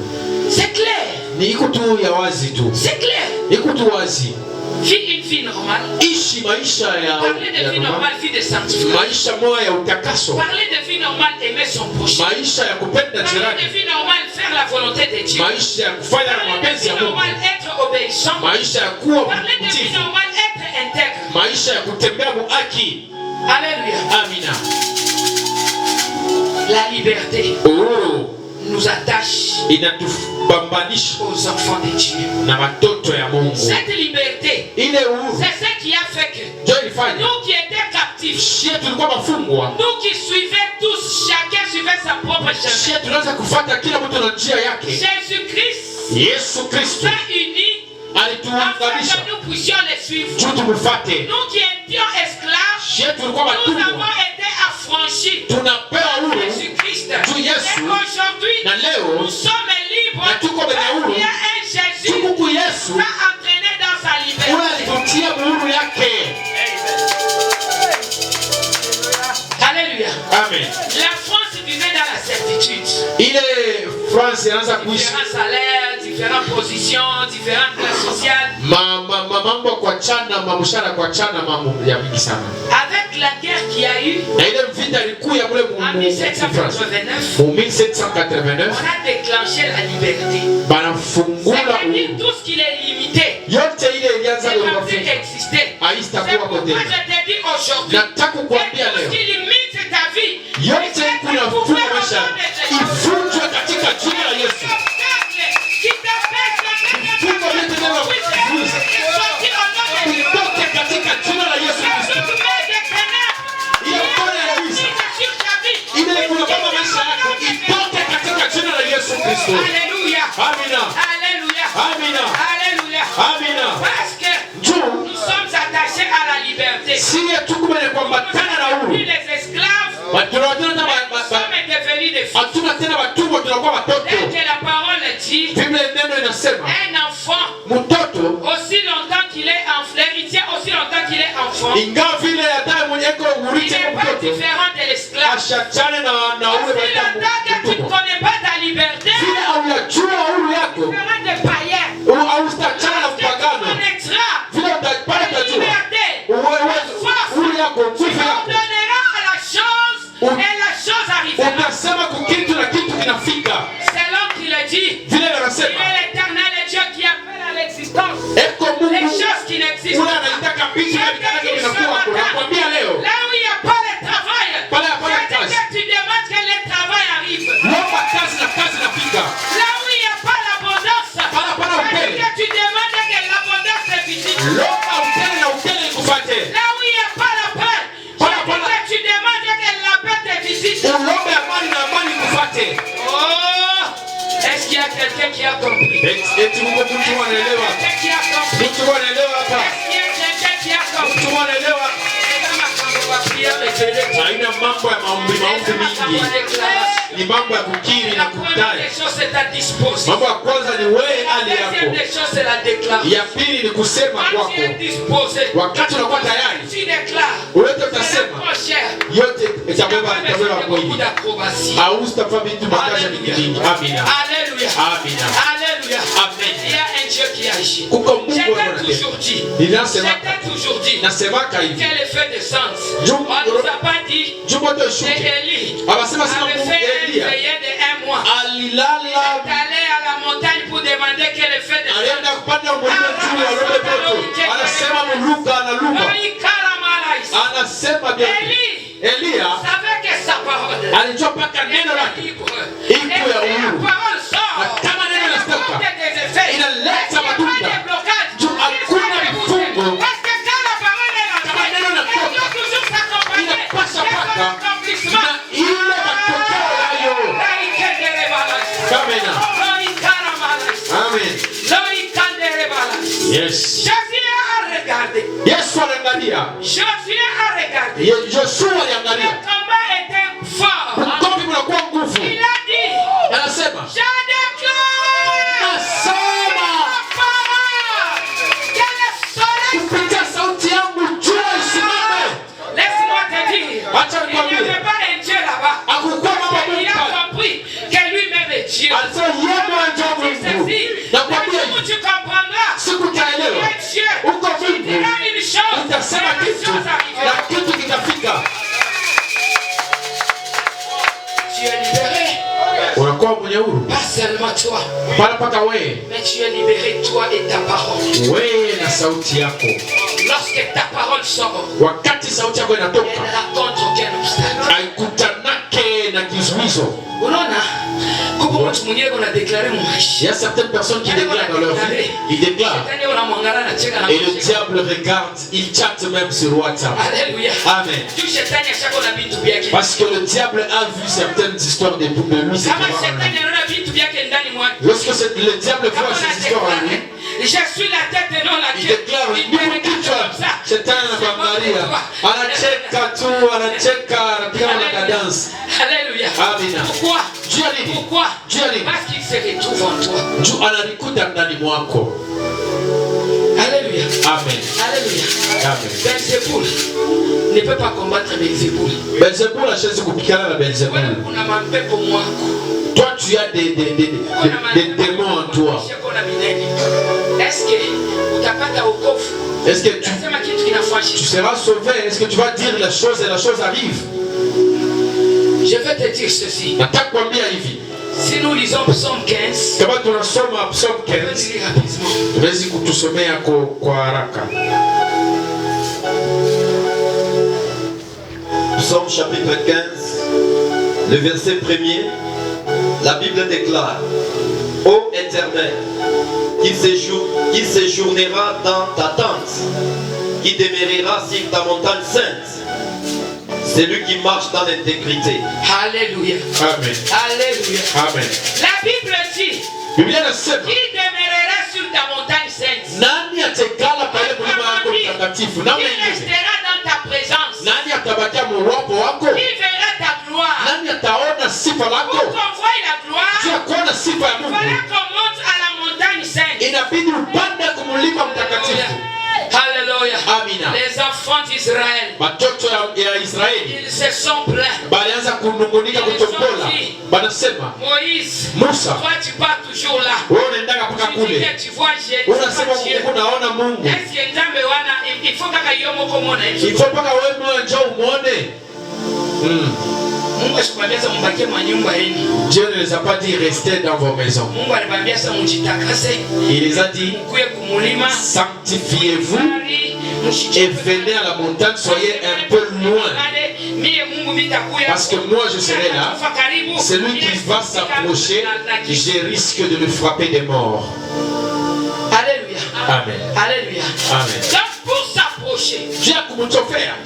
C'est clair. Ni iko tu ya wazi tu. C'est clair. Iko tu wazi. Vis une vie normale. Ishi maisha ya Parler de vie normale, vie de sanctification. maisha moya ya utakaso. Parler de vie normale, aimer son prochain. Maisha ya kupenda Parler de jirani. vie normale, faire la volonté de Dieu. Maisha ya kufanya na Parler de mapenzi vie ya Mungu. normale, être obéissant. Maisha ya kuwa Parler de vie mtiifu. normale, être maisha ya kutembea muhaki. Alléluia. Amina. La liberté nous attache inatubambanisha aux enfants de Dieu. na watoto ya Mungu. Cette liberté, Ile uhuru c'est ce qui a fait que nous qui étions captifs, nous qui suivions tous, chacun suivait sa propre chemin. Jésus-Christ nous a unis afin que nous puissions les suivre. Nous qui étions esclaves, nous avons été affranchis par Jésus-Christ. Et aujourd'hui, nous sommes libres parce qu'il y a un Jésus qui nous a entraînés dans sa liberté. Alléluia. Amen. La France vivait dans la certitude. Différents salaires, différentes positions, différentes classes sociales. Avec la guerre qu'il y a eu en 1789, on a déclenché la liberté. C'est-à-dire tout ce qui est limité, c'est pas plus exister. C'est pourquoi je te dis aujourd'hui, que tout ce qui limite ta vie, Alléluia. Alléluia. Alléluia. Alléluia. Parce que nous sommes attachés à la liberté. Nous sommes plus les esclaves. Nous sommes devenus des fils. Dès que la parole dit, un enfant, aussi longtemps qu'il est enfant, l'héritier aussi longtemps qu'il est enfant, il n'est pas différent de l'esclave. Aussi longtemps que tu ne connais pas ta liberté, tu feras des païens. Tu connaîtras la liberté, la force, tu ordonneras à la chose et la chose arrivera. C'est l'homme qui le dit. Il est l'éternel Dieu qui appelle à l'existence les choses qui n'existent pas. Là où il n'y a pas de travail, c'est-à-dire que tu demandes que le travail arrive. Là où il n'y a pas l'abondance, c'est-à-dire que tu demandes que l'abondance te visite. Là où il n'y a pas la paix, c'est-à-dire que tu demandes que la paix te visite. Oh, est-ce qu'il y a quelqu'un qui a compris? Est-ce qu'il y a quelqu'un qui a compris? Est-ce qu'il y a quelqu'un qui a compris? Haina mambo ya maombi mingi, ni mambo ya kukiri na kudai. Mambo ya kwanza ni wewe hali yako. Ya pili ni kusema kwako. Wakati unakuwa tayari, ulete utasema yote itabeba kweli. Au usitafanya vitu bakaja mingi. Amina. Alléluia. Amina. Alléluia. Amen. Il y a un Dieu qui agit. Kuko Mungu J'étais toujours dit que le feu descende. On ne nous a pas dit que Élie avait fait un veillé de 1 mois. Il est allé à la montagne pour demander que le feu descende. Élie savait que sa parole était libre. Et la parole sort. Elle apporte des effets. Il n'y a pas de blocage. Parce que quand la parole est lancée, elle doit toujours s'accompagner de son accomplissement. Amen. Yes. Josué a regardé. Joshua Le combat était fort. Il a dit, je déclare que le soleil. Laisse-moi te dire, il n'y avait pas un Dieu là-bas. Il a compris que lui-même est Dieu. Tu comprendras que Dieu, tu diras une chose, la chose arrivera. Tu es libéré. Pas seulement toi, mais tu es libéré toi et ta parole. Lorsque ta parole parole sort, wakati sauti yako elle inatoka rencontre aucun obstacle. haikutanake na kizuizo. Unaona? Kuko mtu mwingine kuna déclarer mon Il y a certaines personnes qui déclarent dans leur vie, ils déclarent. Et le diable regarde, il chatte même sur WhatsApp. Alléluia. Amen. Parce que le diable a vu certaines histoires de lui. Lorsque le diable voit ces histoires en lui, je suis la tête et non la il tête. déclare, Alléluia. Amen. Pourquoi? Pourquoi? Parce qu'il se retrouve en toi. Alléluia. Amen. Alléluia. Amen. Belzéboul ne peut pas combattre Belzéboul. Belzéboul, la chaise kupikana na Belzéboul. Toi, tu as des démons en toi. Est-ce que tu seras sauvé? Est-ce que tu vas dire la chose et la chose arrive? Je vais te dire ceci. Si nous lisons Psaume 15, kama tunasoma Psalm 15, tuwezi kutusomea kwa haraka. Psaume chapitre 15, le verset 1er, la Bible déclare: Ô Éternel, qui séjournera dans ta tente, qui demeurera sur ta montagne sainte, c'est lui qui marche dans l'intégrité. Alléluia. Amen. Alléluia. Amen. La Bible dit: Biblia inasema, qui demeurera sur ta montagne sainte? nani atakala pale mlima wako mtakatifu? Qui restera dans ta présence? Nani atabakia muwapo wako? Qui verra ta gloire? Nani ataona sifa lako? Pour qu'on voie la gloire, Juu ya kuona sifa ya il Mungu, fallait qu'on monte à la montagne sainte. inabidi upande kumlima mtakatifu. Alléluia. Amina. Les enfants d'Israël, Watoto ya Israeli ils se sont plaints. balianza kunungunika kutombola, banasema, Moïse, Musa, toi tu pars toujours là. wewe unaendaka mpaka Tu dis kule, que tu vois Dieu. unasema Mungu, naona Mungu. Est-ce que Nzambe wana il faut kaka yomo komona hivi? Ifo mpaka wewe mwenyewe njoo umuone. Mungu asikwambia sasa mbakie mwa nyumba yenu. Dieu ne les a pas dit restez dans vos maisons. Mungu aliwaambia sasa mjitakase. Il les a dit Mkuye kumulima. sanctifiez-vous et venez à la montagne, soyez un peu loin. Parce que moi je serai là. Celui qui va s'approcher, je risque de le frapper des morts. Alléluia. Amen. Alléluia. Amen. Donc pour s'approcher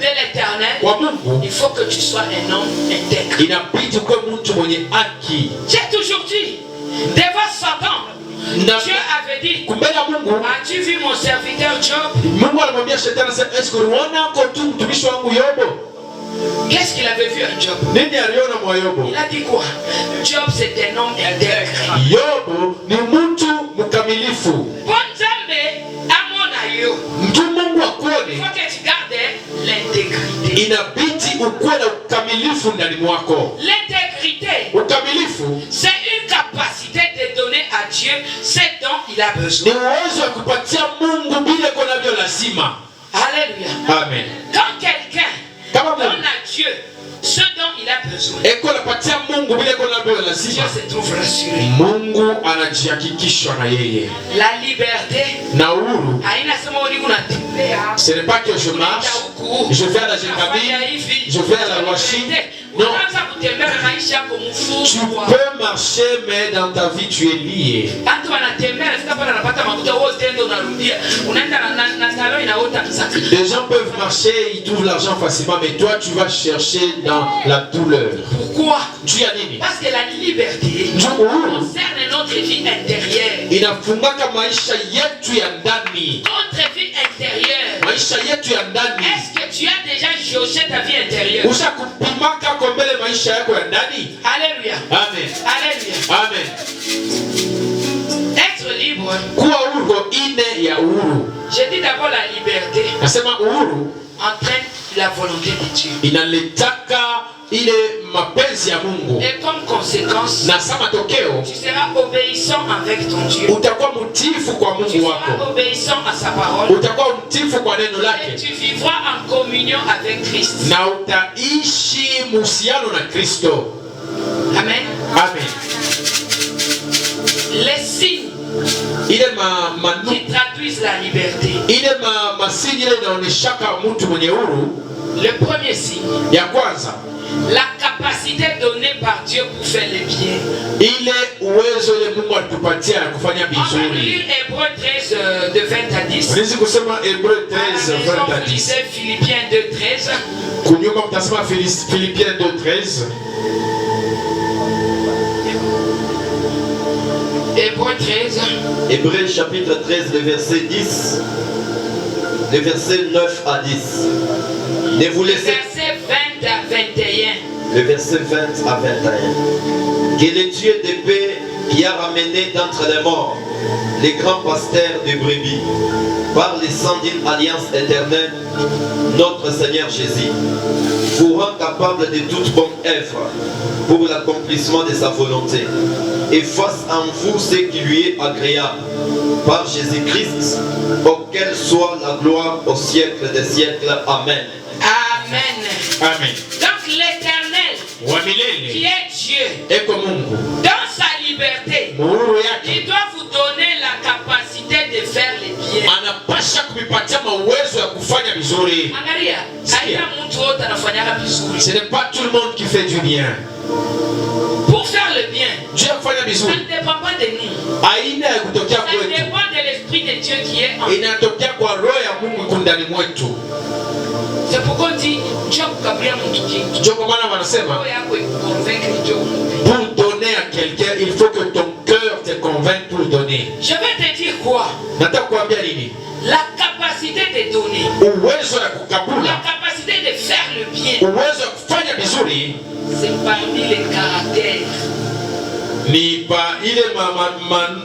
de l'éternel, il faut que tu sois un homme intègre. J'ai toujours dit, devant Satan, Dieu avait dit: as-tu vu mon serviteur Job? Qu'est-ce qu'il avait vu en Job? Il a dit quoi? Job c'est un homme intègre. Bon Nzambe amona yo. Il faut que tu gardes l'intégrité. L'intégrité, c'est une capacité de donner à Dieu ce dont il a besoin. Alléluia. Amen. Quand quelqu'un donne à Dieu ce dont il a besoin, Dieu se trouve rassuré. La liberté, ce n'est pas que je marche, je vais à la Jécamine, je vais à la Washington. Non, tu peux marcher, mais dans ta vie tu es lié. Les gens peuvent marcher, ils trouvent l'argent facilement, mais toi tu vas chercher dans la douleur. Pourquoi? Parce que la liberté concerne notre vie intérieure. Notre vie intérieure. Est-ce que tu as déjà jaugé ta vie intérieure? Alléluia. Amen. Alléluia. Amen. Être libre. Je dis d'abord la liberté entraîne la volonté de Dieu. Et comme conséquence, tu seras obéissant avec ton Dieu. Tu seras obéissant à sa parole. Et tu vivras en communion avec Christ. Amen. Amen. Les signes qui traduisent la liberté. ile inaoneshaka mtu mwenye huru. Le premier signe. Ya kwanza, la capacité donnée par Dieu pour faire le bien. Ile uwezo ile Mungu atupatia kufanya vizuri. On va lire Hébreux 13 de 20 à 10. Nisi kusema Hébreux 13 20 à 10. Philippiens 2:13. Kunyuma mtasema Philippiens 2:13. Hébreux 13. Hébreux chapitre 13, le verset 10. Le verset 9 à 10. Ne vous laissez... Verset 20 à 21. Le verset 20 à 21. Que le Dieu de paix qui a ramené d'entre les morts les grands pasteurs de brebis par le sang d'une alliance éternelle, notre Seigneur Jésus, vous rend capable de toute bonne œuvre pour l'accomplissement de sa volonté et fasse en vous ce qui lui est agréable par Jésus-Christ, auquel soit la gloire au siècle des siècles. Amen. Amen. Amen. Donc l'Éternel, qui est Dieu, dans sa liberté, il doit vous donner la capacité de faire le bien. Ce n'est pas tout le monde qui fait du bien. Pour faire le bien, ça ne dépend pas de nous. Ça dépend de l'Esprit de Dieu qui est en nous. C'est pourquoi on dit pour donner à quelqu'un, il faut que ton cœur te convainque pour donner. Je vais te dire quoi? La capacité de donner, la capacité de faire le bien, c'est parmi les caractères. Ni ba ile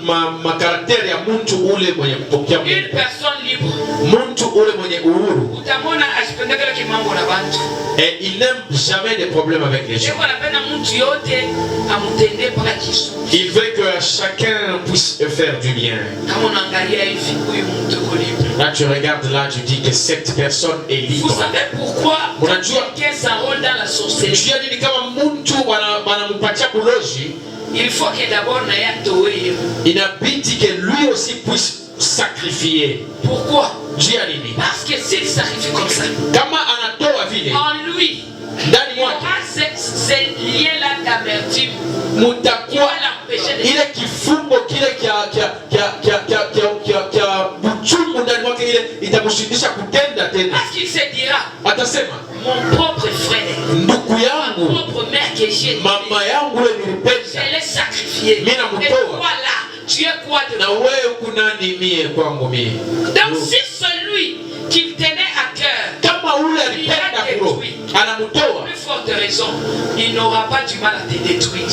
ma karakteri ya mtu ule mwenye kupokea Mungu. Une personne libre. Mtu ule mwenye uhuru. Utamona asipendeke kile kimambo na bantu. Et il n'aime jamais des problèmes avec les gens. Il veut que chacun puisse faire du bien. Là tu regardes là, tu dis que cette personne est libre. Vous savez pourquoi quelqu'un s'enrôle dans la sorcellerie? Il faut que d'abord il inabidi que lui aussi puisse sacrifier. Pourquoi? Parce que s'il sacrifie comme ça, en lui, il y aura ces liens-là d'amertume qui va l'empêcher de... Parce qu'il se dira, mon propre frère, ma propre mère que j'ai je l'ai sacrifié. Et toi là, tu es quoi de moi? Donc si celui qu'il tenait à cœur, il a détruit, plus forte raison, il n'aura pas du mal à te détruire.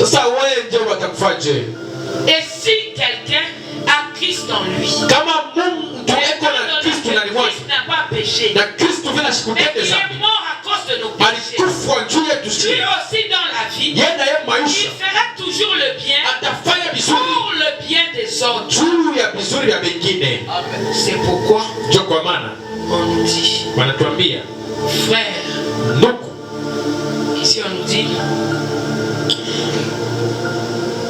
Et si quelqu'un a Christ en lui, Christ n'a pas péché, mais il est mort à cause de nos péchés, lui aussi dans la vie, il fera toujours le bien pour le bien des autres. C'est pourquoi on nous dit, frère, ici on nous dit,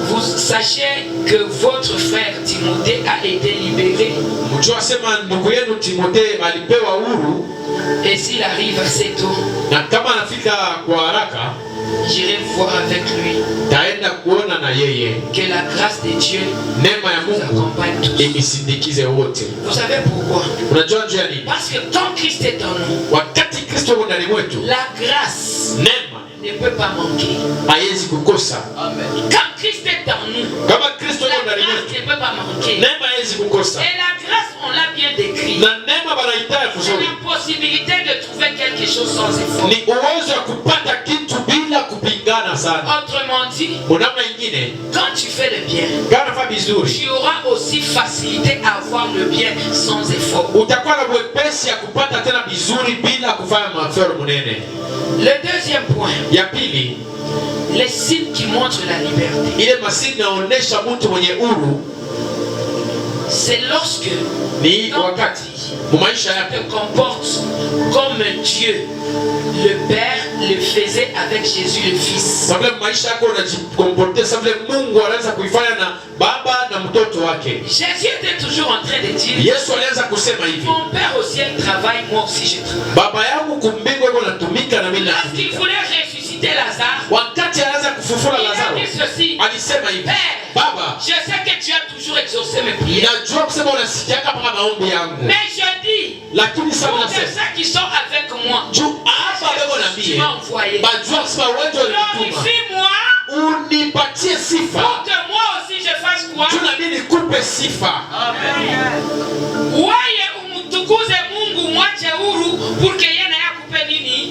vous sachez que votre frère Timothée a été libéré. Et s'il arrive assez tôt, j'irai voir avec lui. Que la grâce de Dieu nous accompagne tous. Vous savez pourquoi? Parce que quand Christ est en nous, la grâce ne peut pas manquer. Amen. Quand Christ est en nous, la grâce ne peut pas manquer. Et la grâce, on l'a bien décrit. C'est la possibilité de trouver quelque chose sans effort. Autrement dit, quand tu fais le bien, tu auras aussi facilité à avoir le bien sans effort. Le deuxième point, les signes qui montrent la liberté, c'est lorsque tu te comportes comme Dieu, le Père, le faisait avec Jésus le Fils. Jésus était toujours en train de dire, mon Père au ciel travaille, moi aussi je travaille. Lorsqu'il voulait ressusciter Lazare, il a dit ceci, Père, je sais que tu as toujours exaucé mes prières. Mais je dis, pour ceux qui sont avec moi, tu m'as envoyé. Glorifie-moi pour que moi aussi je fasse quoi?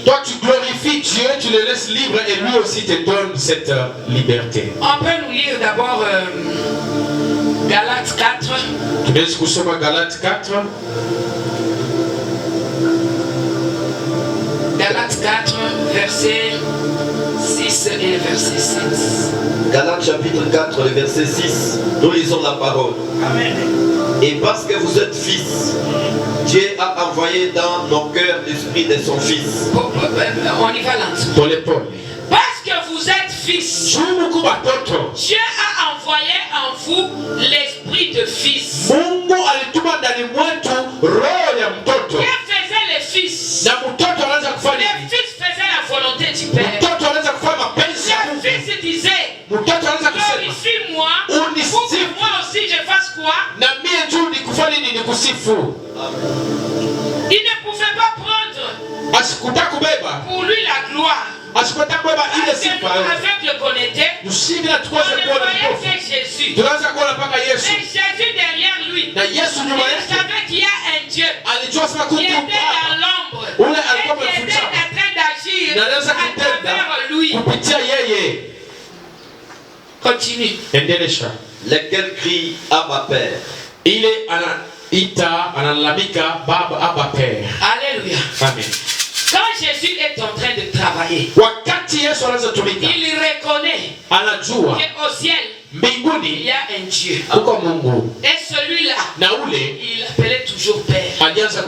Toi tu glorifies Dieu, tu le laisses libre et lui aussi te donne cette liberté. On peut nous lire d'abord Galates 4. Tunaweza kusoma Galates 4. Galates 4, verset 6 et le verset 7. Galates chapitre 4, le verset 6, nous lisons la parole. Amen. Et parce que vous êtes fils, Dieu a envoyé dans nos cœurs l'esprit de son fils. On y va lentement. Pour l'épaule. Parce que vous êtes fils, Dieu a envoyé en vous l'esprit de fils. Qui faisait les fils? Les fils faisaient la volonté du Père. Les fils disaient, glorifie-moi pour que moi aussi je fasse quoi? Il ne pouvait pas prendre pour lui la gloire. Parce que nous, avec le connaître, on ne voyait que Jésus. Mais Jésus derrière lui, il savait qu'il y a un Dieu qui était dans l'ombre et qui était en train d'agir à travers lui. Continue. Lequel crie Abba Père. Alléluia. Amen. Quand Jésus est en train de travailler, il reconnaît qu'au ciel, il y a un Dieu. Et celui-là, il appelait toujours Père. Est-ce que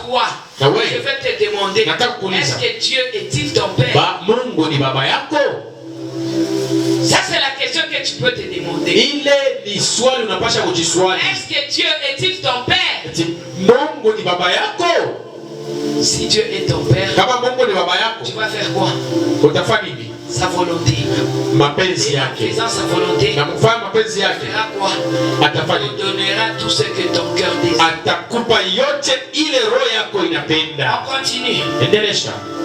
toi, je vais te demander, est-ce que Dieu est-il ton Père? Ça c'est la question que tu peux te demander. Est-ce que Dieu est-il ton Père? Si Dieu est ton Père, tu vas faire quoi? Sa volonté. Faisant sa volonté, tu feras quoi? Tu donneras tout ce que ton cœur désire. On continue.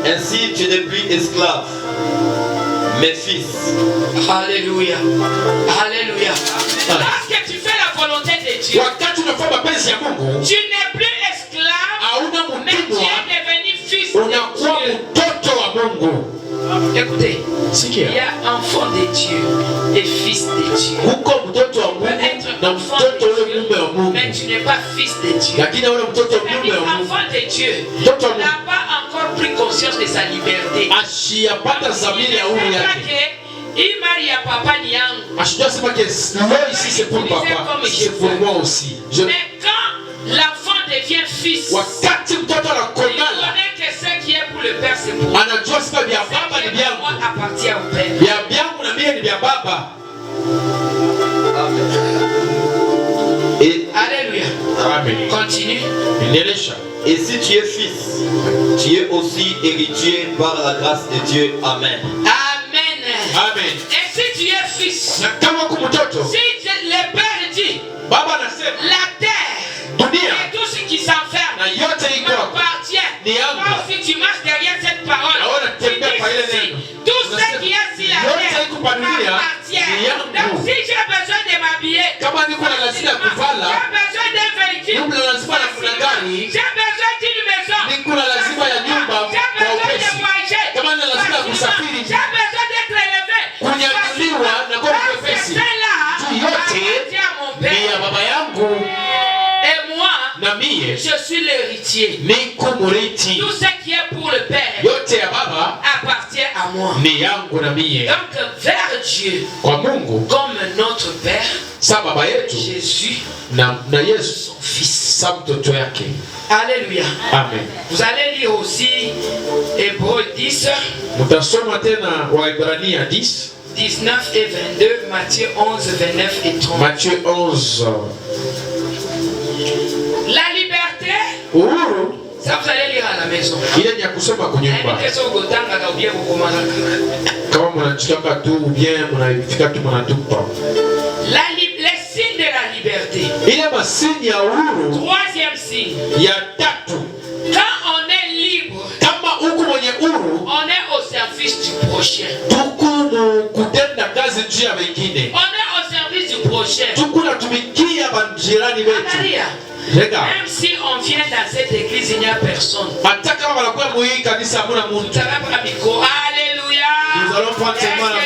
Ainsi tu n'es plus esclave, mais fils. Alléluia. Alléluia. Parce que tu fais la volonté de Dieu, tu n'es plus esclave, mais tu es devenu fils de Dieu. Écoutez, il y a enfant de Dieu et fils de Dieu. Tu peux être enfant de Dieu, mais tu n'es pas fils de Dieu. C'est-à-dire enfant de Dieu n'a pas encore pris conscience de sa liberté. Il marie à papa ni yangu. Mais quand l'enfant devient fils, il connaît que ce qui est pour le Père c'est pour moi. Ce qui est pour moi appartient au Père. Alléluia. Continue. Et si tu es fils, tu es aussi héritier par la grâce de Dieu. Amen. Amen. Et si tu es fils, si le Père dit, la terre et tout ce qui s'enferme m'appartient. Moi aussi tu marches derrière cette parole. Tu dis ceci, tout ce qui est sur la terre m'appartient. Donc si j'ai besoin de m'habiller, j'ai besoin d'un véhicule, j'ai besoin d'une maison, j'ai besoin de voyager, j'ai besoin d'être élevé. Et moi, je suis l'héritier. Tout ce qui est pour le Père appartient à moi. Donc vers Dieu comme notre Père, Jésus, son Fils. sa mtoto yake. Alléluia. Amen. Vous allez lire aussi Hébreux 10. Mutasoma tena Waebrania 10. 19 et 22, Matthieu 11, 29 et 30. Matthieu 11. La liberté. Uhuru. Ça vous allez lire à la maison. Ile ni ya kusoma kunyumba. Kama mnachukua tu ou bien mnafika tu mnatupa. Les signes de la liberté. Ile masini ya uhuru. Troisième signe. Ya tatu. Quand on est libre, kama uko mwenye uhuru, on est au service du prochain. Tuko kutenda kazi juu ya wengine. On est au service du prochain. Tuko natumikia banjirani wetu. Même si on vient dans cette église, il n'y a personne. Alléluia. Nous allons prendre ce moment là.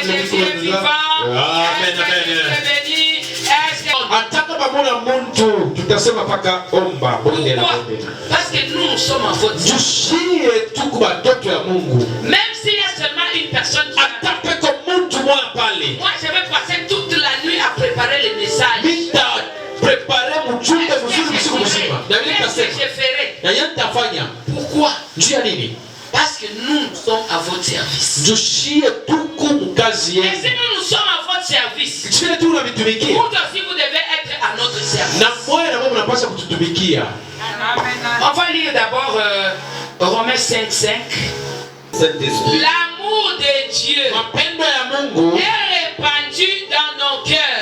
Amen, amen. Parce que nous sommes en faute. Même s'il y a seulement une personne qui moi je vais passer toute la nuit à préparer les messages. Qu'est-ce que je ferai? Pourquoi? Parce que nous sommes à votre service. Et si nous sommes à votre service, vous aussi vous devez être à notre service. On va lire d'abord Romains 5:5. L'amour de Dieu est répandu dans nos cœurs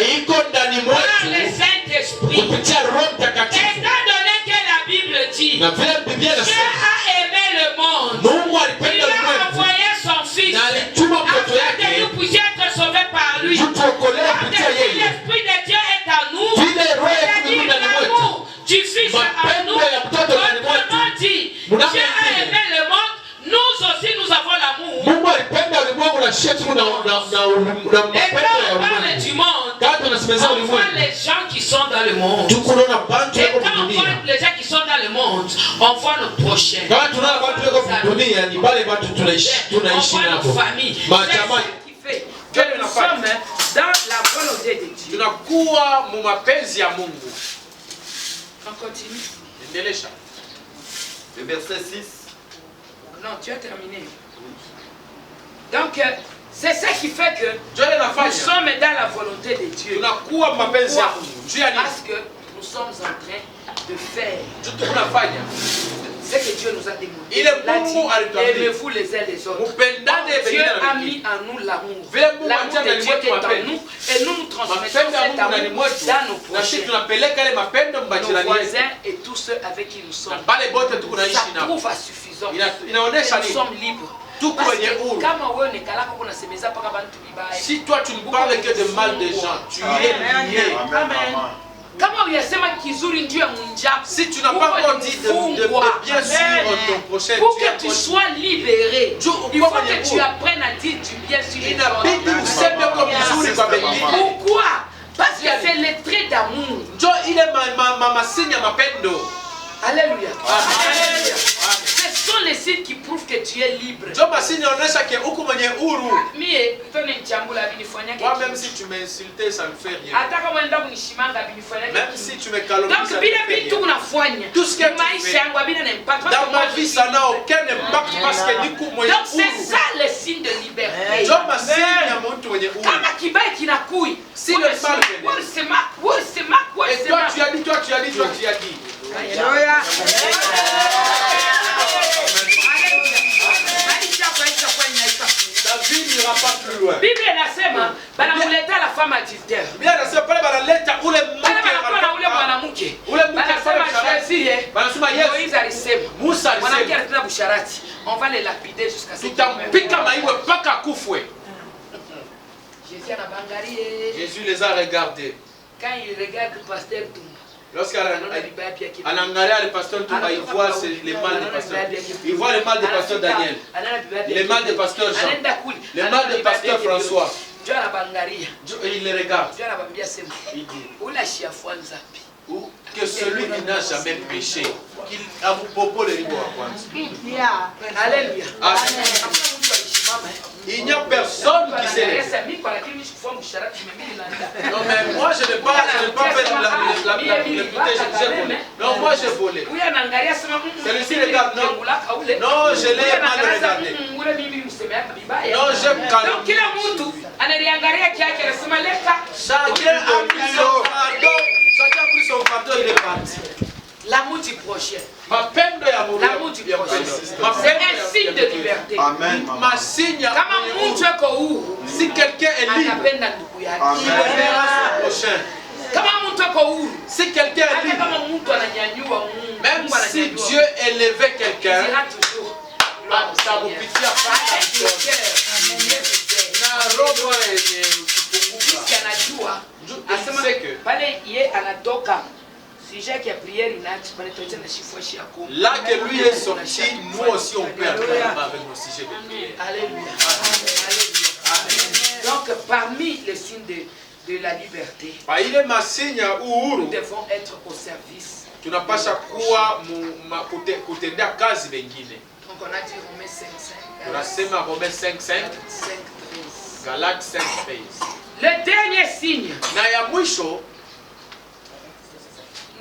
par le Saint-Esprit. Étant donné que la Bible dit Dieu a aimé le monde, il a envoyé son Fils afin que nous puissions être sauvés par lui. L'Esprit de Dieu est en nous, c'est-à-dire l'amour du Fils en nous. Autrement dit, Dieu a aimé le monde. Nous aussi nous avons l'amour. Et quand on parle du monde, on voit les gens qui sont dans le monde. Et quand on voit les gens qui sont dans le monde, on voit nos prochains. On voit nos familles. C'est ce qui fait que nous sommes dans la volonté de Dieu. On continue. Le verset 6. Non, tu as terminé. Donc, c'est ça qui fait que nous sommes dans la volonté de Dieu. Pourquoi? Parce que nous sommes en train de faire ce que Dieu nous a demandé. Il dit, aimez-vous les uns les autres. Dieu a mis en nous l'amour. L'amour de Dieu est en nous et nous nous transmettons cet amour dans nos prochains, nos voisins et tous ceux avec qui nous sommes. Ça prouve à suffisance que nous sommes libres. Si toi tu ne parles que de mal des gens, tu es lié. Amen. Si tu n'as pas encore dit de bien suivre ton prochain, pour que tu sois libéré, il faut que tu apprennes à dire du bien sur les gens. Pourquoi? Parce que c'est le trait d'amour. Alléluia. Ce sont les signes qui prouvent que tu es libre. Moi-même si tu m'as insulté, ça ne fait rien. Même si tu me calomnies, ça ne fait rien. Tout ce que tu fais dans ma vie, ça n'a aucun impact parce que du coup, moi, donc c'est ça le signe de liberté. Si le mal et toi tu as dit, Alléluia. Ta vie n'ira pas plus loin. Bible inasema banamleta la femme adultère. Biblia inasema pale banaleta ule mwanamke. Banasema Yesu. Moïse alisema. Musa alisema. Mwanamke alitenda busharati. On va les lapider jusqu'à ce qu'il tutampika maiwe mpaka akufwe. Jésus les a regardés. Quand il regarde le pasteur Toumba. Lorsqu'Anangalia le pasteur Toumba, il voit les mal des pasteurs. Il voit les mal des pasteurs Daniel, les mal des pasteurs Jean, les mal des pasteurs François. Il les regarde. Il dit que celui qui n'a jamais péché, qu'il a vous popo les ribo à Alléluia. Il n'y a personne qui s'est levé. Non, mais moi je n'ai pas fait la volé. Non, moi j'ai volé. Celui-ci regarde, non. Non, je l'ai mal regardé. Non, j'aime calmer. Chacun a pris son fardeau. Chacun a pris son fardeau, il est parti. L'amour du prochain. L'amour du prochain. C'est un signe de liberté. Amen. Ma signe. Si quelqu'un est libre, il verra son prochain. Si quelqu'un est libre, même si Dieu élevait quelqu'un, ça vous pitié à là que lui est sorti, nous aussi on peut entrer avec nos sujets de prière. Alléluia. Donc parmi les signes de la liberté, nous devons être au service. Donc on a dit Romains 5:5, Galates 5:13. le dernier signe,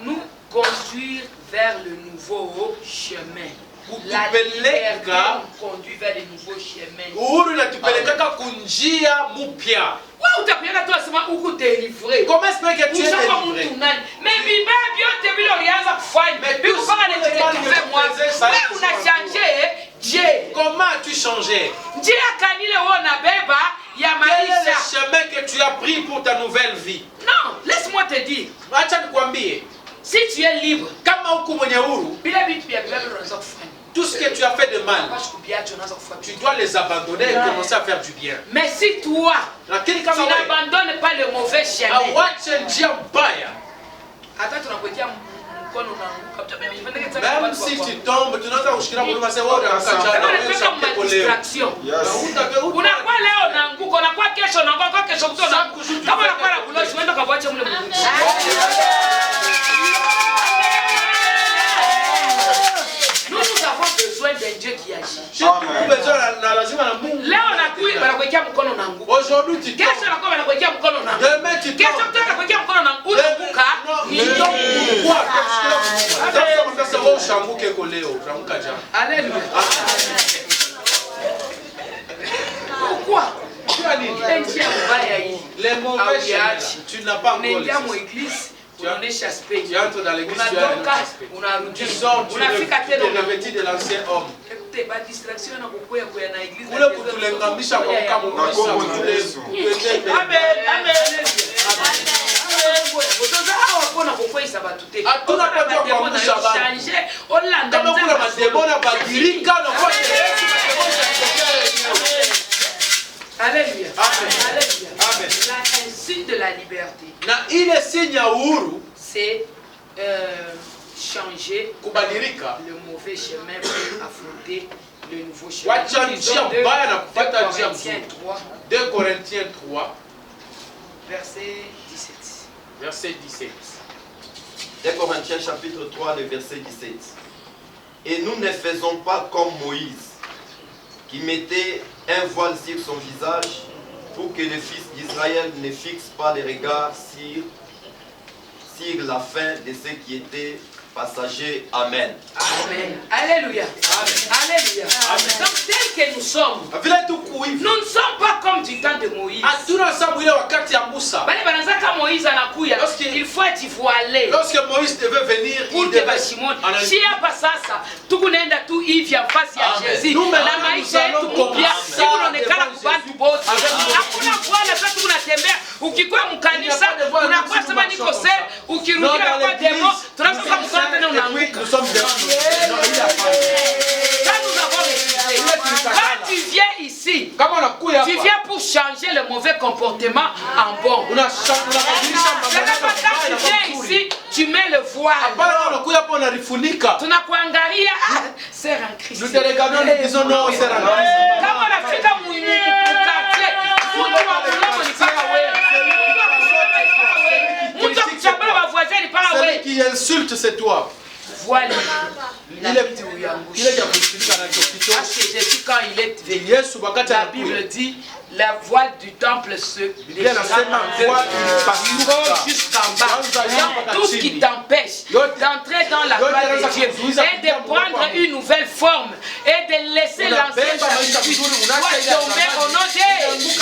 nous conduire vers le nouveau chemin. La liberté nous conduit vers le nouveau chemin. Comment est-ce que tu es délivré? Mais comment as-tu changé? Quel est le chemin que tu as pris pour ta nouvelle vie? Non, laisse-moi te dire. Si tu es libre, tout ce que tu as fait de mal, tu dois les abandonner et commencer à faire du bien. Mais si toi, tu n'abandonnes pas le mauvais chemin, même si tu tombes, tu n'as pas distraction. Nous avons besoin d'un Dieu qui agit. Aujourd'hui tu tombes. Demain tu tombes. Alléluia. Pourquoi? Les mauvais chemins, tu n'as pas encore les tu entres dans l'église, tu sors, tu es revêtu de l'ancien homme. Alléluia. Amen. Un signe de la liberté. C'est changer le mauvais chemin pour affronter le nouveau chemin. 2 Corinthiens 3, verset 17. Verset 17. 2 Corinthiens chapitre 3, le verset 17. Et nous ne faisons pas comme Moïse, qui mettait un voile sur son visage pour que les fils d'Israël ne fixent pas les regards sur la fin de ceux qui étaient passagers. Amen. Amen. Alléluia. Alléluia. Donc tel que nous sommes, nous ne sommes pas comme du temps de Moïse. Il faut être voilé. Lorsque Moïse devait venir, il devait nous sommes quand tu viens ici, tu viens pour changer le mauvais comportement en bon. Quand tu viens ici, tu mets le voile. Tunakuangalia, sœur en Christ. Nous te regardons, nous disons non, sœur en Christ. Kama unafika mukate, mtu wa mlomo ni paka wewe. Mtu wa kuchambula wa voisin ni paka wewe. Celui qui insulte, c'est toi. voile parce que Jésus quand il est venu, la Bible dit la voile du temple se déchira jusqu'en bas. Donc tout ce qui t'empêche d'entrer dans la gloire de Dieu et de prendre une nouvelle forme et de laisser l'ancienne doit tomber au nom de Jésus.